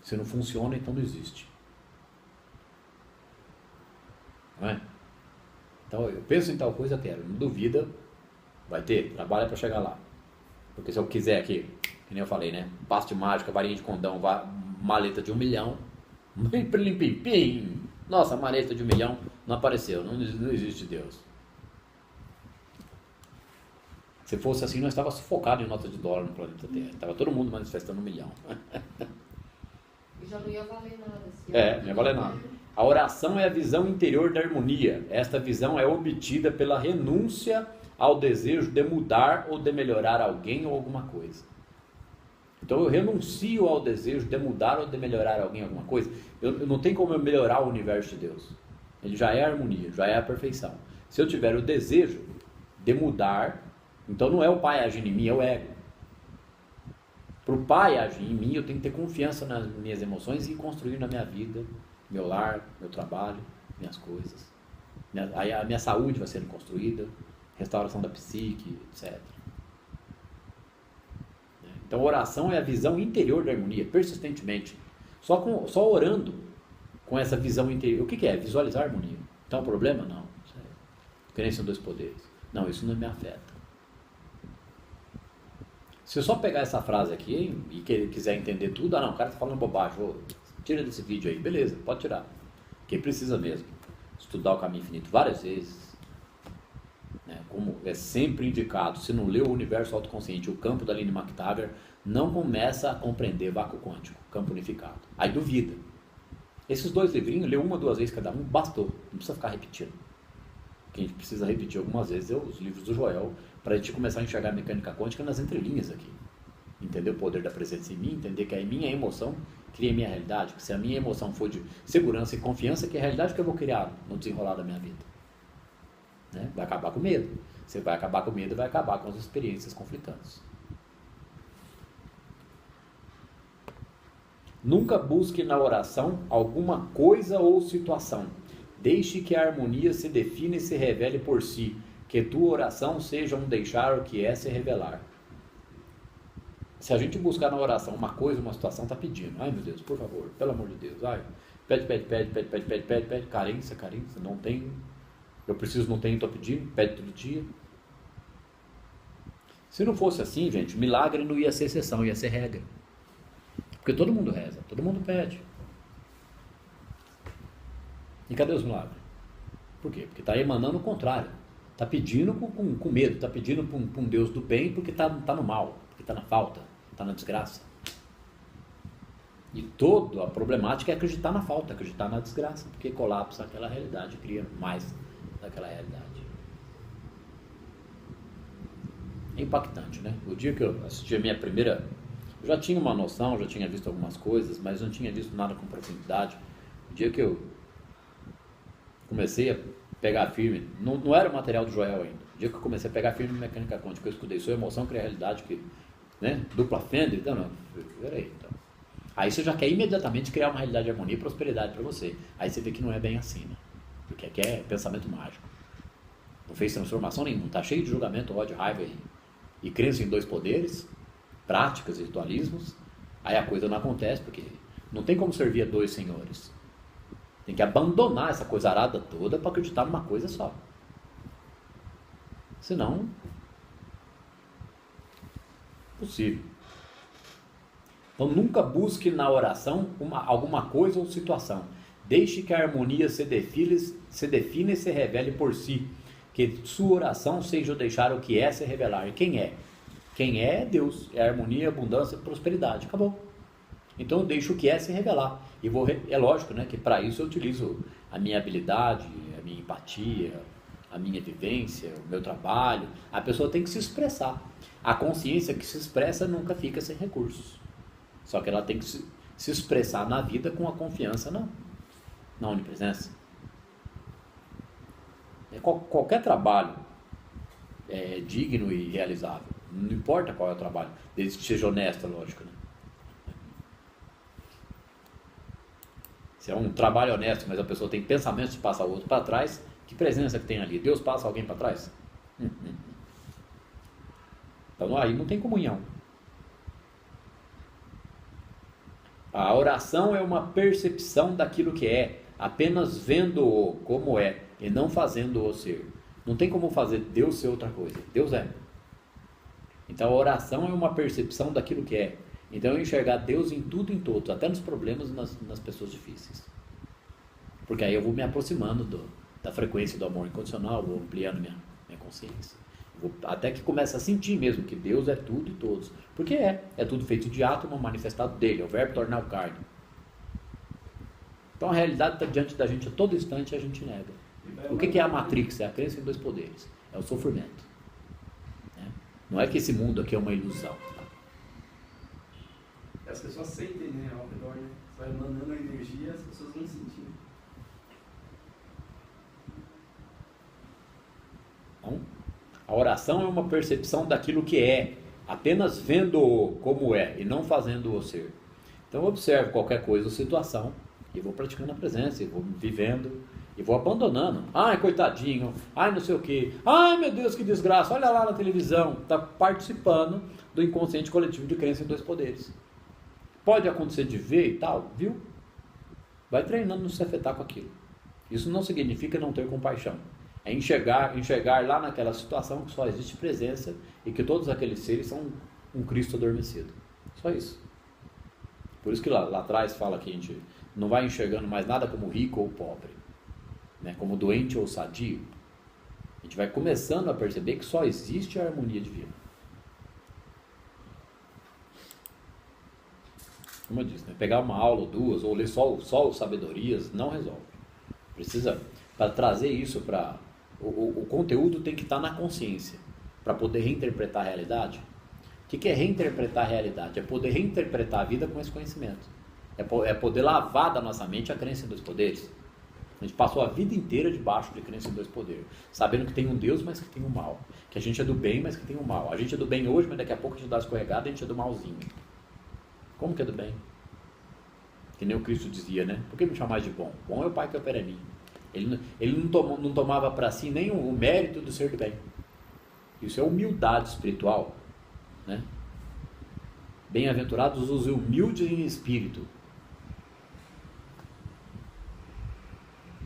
A: Se não funciona, então não existe. Não é? Então eu penso em tal coisa, eu quero. Não duvida, vai ter, trabalha para chegar lá. Porque se eu quiser aqui, que nem eu falei, né? Passe de mágica, varinha de condão, maleta de 1 milhão. Pim. Nossa, maleta de 1 milhão não apareceu, não existe Deus. Se fosse assim, nós estávamos sufocados em notas de dólar no planeta Terra. Estava todo mundo manifestando 1 milhão.
B: E já não ia valer nada. Assim,
A: não ia valer nada. A oração é a visão interior da harmonia. Esta visão é obtida pela renúncia ao desejo de mudar ou de melhorar alguém ou alguma coisa. Então eu renuncio ao desejo de mudar ou de melhorar alguém ou alguma coisa. Eu não tem como eu melhorar o universo de Deus. Ele já é a harmonia, já é a perfeição. Se eu tiver o desejo de mudar, então não é o Pai agindo em mim, é o ego. Para o Pai agir em mim, eu tenho que ter confiança nas minhas emoções e construir na minha vida, meu lar, meu trabalho, minhas coisas. Aí a minha saúde vai sendo construída, restauração da psique, etc. Então, oração é a visão interior da harmonia, persistentemente. Só orando com essa visão interior. O que é? Visualizar a harmonia. Então, o problema? Não. Que nem são 2 poderes. Não, isso não me afeta. Se eu só pegar essa frase aqui e quiser entender tudo, não, o cara está falando bobagem, tira desse vídeo aí. Beleza, pode tirar. Quem precisa mesmo. Estudar o Caminho Infinito várias vezes, como é sempre indicado, se não leu o Universo Autoconsciente, o campo da Aline McTaggart, não começa a compreender vácuo quântico, campo unificado. Aí duvida. Esses 2 livrinhos, lê 1 ou 2 vezes cada um, bastou. Não precisa ficar repetindo. O que a gente precisa repetir algumas vezes é os livros do Joel, para a gente começar a enxergar a mecânica quântica nas entrelinhas aqui. Entender o poder da presença em mim, entender que a minha emoção cria a minha realidade, que se a minha emoção for de segurança e confiança, que é a realidade que eu vou criar no desenrolar da minha vida. Né? Vai acabar com o medo. Você vai acabar com o medo e vai acabar com as experiências conflitantes. Nunca busque na oração alguma coisa ou situação. Deixe que a harmonia se defina e se revele por si. Que tua oração seja um deixar o que é se revelar. Se a gente buscar na oração uma coisa, uma situação, está pedindo. Ai meu Deus, por favor, pelo amor de Deus. Ai, pede. Carência, não tem. Eu preciso, não tenho, estou pedindo. Pede todo dia. Se não fosse assim, gente, milagre não ia ser exceção, ia ser regra. Porque todo mundo reza, todo mundo pede. E cadê os milagres? Por quê? Porque está emanando o contrário. Está pedindo com medo, está pedindo para um Deus do bem porque está no mal, porque está na falta, está na desgraça. E toda a problemática é acreditar na falta, acreditar na desgraça, porque colapsa aquela realidade, cria mais daquela realidade. É impactante, né? O dia que eu assisti a minha primeira... Eu já tinha uma noção, já tinha visto algumas coisas, mas não tinha visto nada com profundidade. O dia que eu comecei a pegar firme, não era o material do Joel ainda. O dia que eu comecei a pegar firme na mecânica quântica, eu estudei sua emoção cria a realidade, que, né? Dupla Fender, então, não, peraí, então. Aí você já quer imediatamente criar uma realidade de harmonia e prosperidade para você. Aí você vê que não é bem assim, né? Porque aqui é pensamento mágico. Não fez transformação nenhuma, está cheio de julgamento, ódio, raiva e crença em 2 poderes, práticas e ritualismos. Aí a coisa não acontece, porque não tem como servir a 2 senhores. Tem que abandonar essa coisa arada toda para acreditar numa coisa só. Senão, possível. Então nunca busque na oração alguma coisa ou situação. Deixe que a harmonia se defina e se revele por si. Que sua oração seja o deixar o que é se revelar. E quem é? Quem é Deus. É harmonia, abundância e prosperidade. Acabou. Então eu deixo o que é se revelar. E é lógico, né, que para isso eu utilizo a minha habilidade, a minha empatia, a minha vivência, o meu trabalho. A pessoa tem que se expressar. A consciência que se expressa nunca fica sem recursos. Só que ela tem que se expressar na vida com a confiança na onipresença. Qualquer trabalho é digno e realizável. Não importa qual é o trabalho, desde que seja honesto, lógico, né? Se é um trabalho honesto, mas a pessoa tem pensamentos de passar o outro para trás, que presença que tem ali? Deus passa alguém para trás? Então aí não tem comunhão. A oração é uma percepção daquilo que é, apenas vendo-o como é e não fazendo-o ser. Não tem como fazer Deus ser outra coisa. Deus é. Então a oração é uma percepção daquilo que é. Então eu enxergar Deus em tudo e em todos, até nos problemas e nas pessoas difíceis. Porque aí eu vou me aproximando da frequência do amor incondicional, vou ampliando minha consciência. Até que comece a sentir mesmo que Deus é tudo e todos. Porque é tudo feito de átomo manifestado dele, é o verbo tornar carne. Então a realidade está diante da gente a todo instante e a gente nega. O que é a Matrix? É a crença em 2 poderes. É o sofrimento. Não é que esse mundo aqui é uma ilusão.
D: As pessoas sentem, né, ao redor, né? Você vai mandando a energia, as pessoas vão sentindo.
A: Então, a oração é uma percepção daquilo que é, apenas vendo-o como é e não fazendo-o ser. Então eu observo qualquer coisa ou situação e vou praticando a presença, e vou vivendo e vou abandonando. Ai, coitadinho, ai, não sei o quê, ai, meu Deus, que desgraça, olha lá na televisão. Está participando do inconsciente coletivo de crença em 2 poderes. Pode acontecer de ver e tal, viu? Vai treinando não se afetar com aquilo. Isso não significa não ter compaixão. É enxergar lá naquela situação que só existe presença e que todos aqueles seres são um Cristo adormecido. Só isso. Por isso que lá atrás fala que a gente não vai enxergando mais nada como rico ou pobre, né? Como doente ou sadio. gente vai começando a perceber que só existe a harmonia divina. Como eu disse, né? Pegar uma aula ou duas, ou ler só o Sabedorias, não resolve. Precisa, para trazer isso para... O conteúdo tem que estar na consciência, para poder reinterpretar a realidade. O que é reinterpretar a realidade? É poder reinterpretar a vida com esse conhecimento. É poder lavar da nossa mente a crença em dois poderes. A gente passou a vida inteira debaixo de crença em dois poderes, sabendo que tem um Deus, mas que tem um mal. Que a gente é do bem, mas que tem um mal. A gente é do bem hoje, mas daqui a pouco a gente dá uma escorregada e a gente é do malzinho. Como que é do bem? Que nem o Cristo dizia, né? Por que me chamar de bom? Bom é o Pai que opera em mim. Ele não tomava para si nem o mérito do ser do bem. Isso é humildade espiritual, né? Bem-aventurados os humildes em espírito.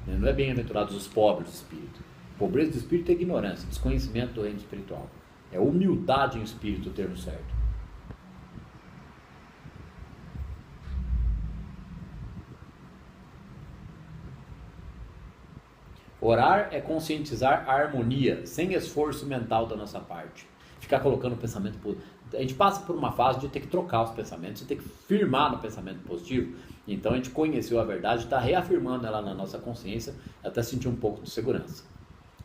A: Não é bem-aventurados os pobres de espírito. Pobreza de espírito é ignorância, desconhecimento do reino espiritual. É humildade em espírito o termo certo. Orar é conscientizar a harmonia, sem esforço mental da nossa parte. Ficar colocando o pensamento positivo. A gente passa por uma fase de ter que trocar os pensamentos, de ter que firmar no pensamento positivo. Então a gente conheceu a verdade, está reafirmando ela na nossa consciência, até sentir um pouco de segurança.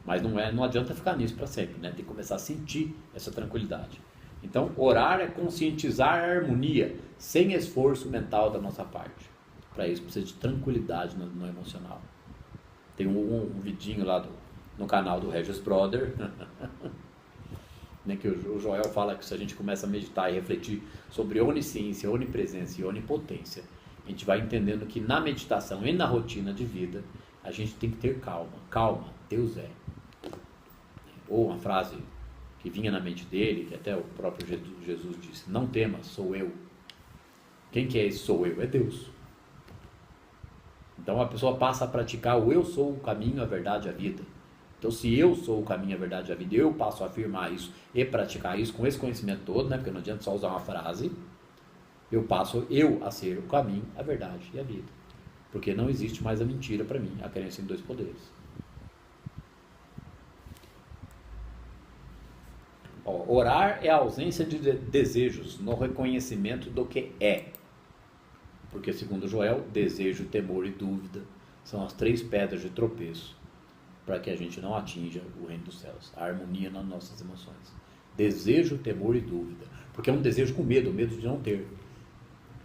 A: Mas não adianta ficar nisso para sempre, né? Tem que começar a sentir essa tranquilidade. Então orar é conscientizar a harmonia, sem esforço mental da nossa parte. Para isso precisa de tranquilidade no emocional. Tem um vidinho lá no canal do Regis Brother, né, que o Joel fala que se a gente começa a meditar e refletir sobre onisciência, onipresença e onipotência, a gente vai entendendo que na meditação e na rotina de vida, a gente tem que ter calma. Calma, Deus é. Ou uma frase que vinha na mente dele, que até o próprio Jesus disse, não temas, sou eu. Quem que é esse sou eu? É Deus. Então a pessoa passa a praticar o eu sou o caminho, a verdade, a vida. Então se eu sou o caminho, a verdade, a vida, eu passo a afirmar isso e praticar isso com esse conhecimento todo, né? Porque não adianta só usar uma frase, eu passo a ser o caminho, a verdade e a vida. Porque não existe mais a mentira para mim, a crença em dois poderes. Orar é a ausência de desejos no reconhecimento do que é. Porque, segundo Joel, desejo, temor e dúvida são as 3 pedras de tropeço para que a gente não atinja o reino dos céus, a harmonia nas nossas emoções. Desejo, temor e dúvida. Porque é um desejo com medo, medo de não ter.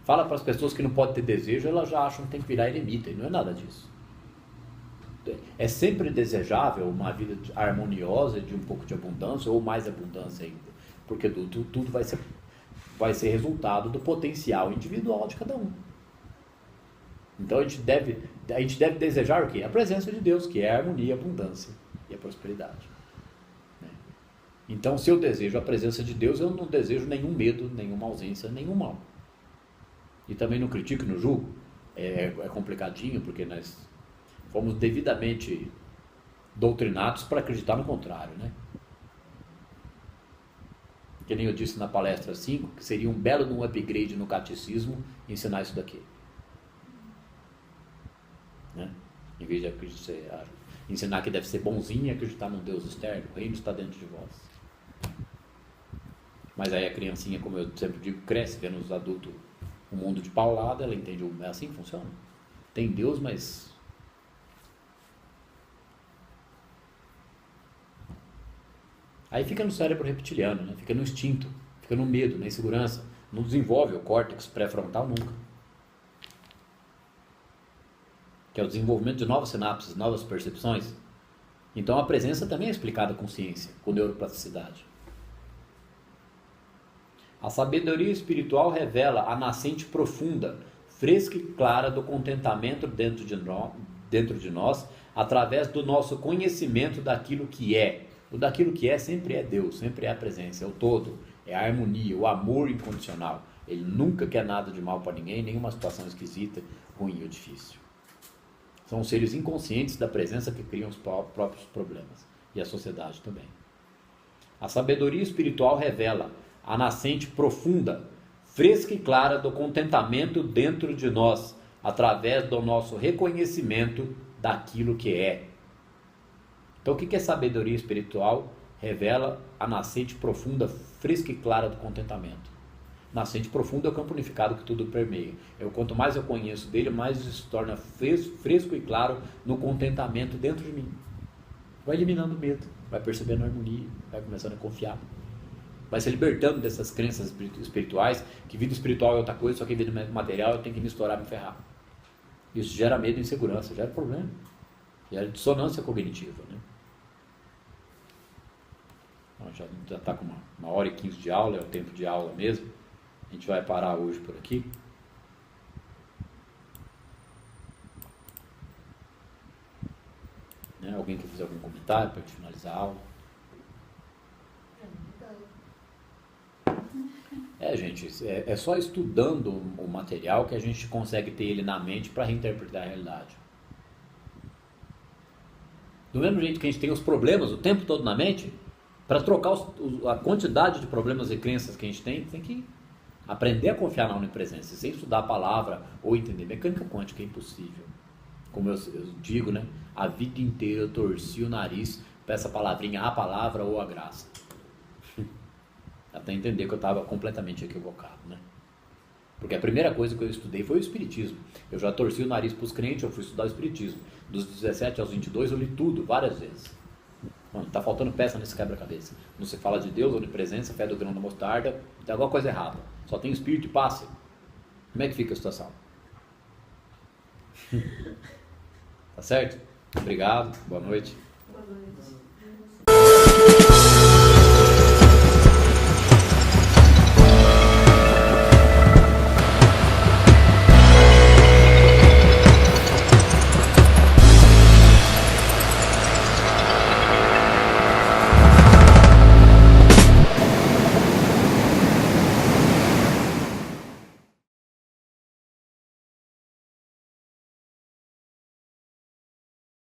A: Fala para as pessoas que não podem ter desejo, elas já acham que tem que virar eremita, e não é nada disso. É sempre desejável uma vida harmoniosa, de um pouco de abundância, ou mais abundância ainda. Porque tudo vai ser resultado do potencial individual de cada um. Então a gente deve desejar o quê? A presença de Deus, que é a harmonia, a abundância e a prosperidade. Então, se eu desejo a presença de Deus, eu não desejo nenhum medo, nenhuma ausência, nenhum mal. E também não critico, não julgo. É complicadinho, porque nós fomos devidamente doutrinados para acreditar no contrário, né? Que nem eu disse na palestra 5, que seria um belo de um upgrade no catecismo ensinar isso daqui. Né? Em vez de ensinar que deve ser bonzinho e acreditar num Deus externo, o reino está dentro de vós. Mas aí a criancinha, como eu sempre digo, cresce vendo os adultos o mundo de paulada, ela entende, é assim que funciona. Tem Deus, mas... Aí fica no cérebro reptiliano, né? Fica no instinto, fica no medo, na insegurança, não desenvolve o córtex pré-frontal nunca. Que é o desenvolvimento de novas sinapses, novas percepções. Então a presença também é explicada com ciência, com neuroplasticidade. A sabedoria espiritual revela a nascente profunda, fresca e clara do contentamento dentro de nós, através do nosso conhecimento daquilo que é. O daquilo que é sempre é Deus, sempre é a presença, é o todo, é a harmonia, o amor incondicional. Ele nunca quer nada de mal para ninguém, nenhuma situação esquisita, ruim ou difícil. São os seres inconscientes da presença que criam os próprios problemas, e a sociedade também. A sabedoria espiritual revela a nascente profunda, fresca e clara do contentamento dentro de nós, através do nosso reconhecimento daquilo que é. Então o que é sabedoria espiritual? Revela a nascente profunda, fresca e clara do contentamento. Nascente profunda é o campo unificado que tudo permeia. Quanto mais eu conheço dele, mais isso se torna fresco e claro no contentamento dentro de mim. Vai eliminando o medo, vai percebendo a harmonia, vai começando a confiar. Vai se libertando dessas crenças espirituais, que vida espiritual é outra coisa, só que vida material eu tenho que me estourar, me ferrar. Isso gera medo e insegurança, gera problema, gera dissonância cognitiva, né? Então, já está com 1h15 de aula, é o tempo de aula mesmo. A gente vai parar hoje por aqui. Né? Alguém quer fazer algum comentário para finalizar a aula? Gente, é só estudando o material que a gente consegue ter ele na mente para reinterpretar a realidade. Do mesmo jeito que a gente tem os problemas o tempo todo na mente, para trocar a quantidade de problemas e crenças que a gente tem que aprender a confiar na onipresença. Sem estudar a palavra ou entender mecânica quântica é impossível. Como eu digo, né? A vida inteira eu torci o nariz para essa palavrinha, a palavra ou a graça. Até entender que eu estava completamente equivocado, né? Porque a primeira coisa que eu estudei foi o Espiritismo. Eu já torci o nariz para os crentes, eu fui estudar o Espiritismo. Dos 17 aos 22 eu li tudo, várias vezes. Mano, tá faltando peça nesse quebra-cabeça. Não se fala de Deus, onipresença, fé do grão da mostarda, tem alguma coisa errada. Só tem espírito e passe. Como é que fica a situação? Tá certo? Obrigado, boa noite.
C: Boa noite.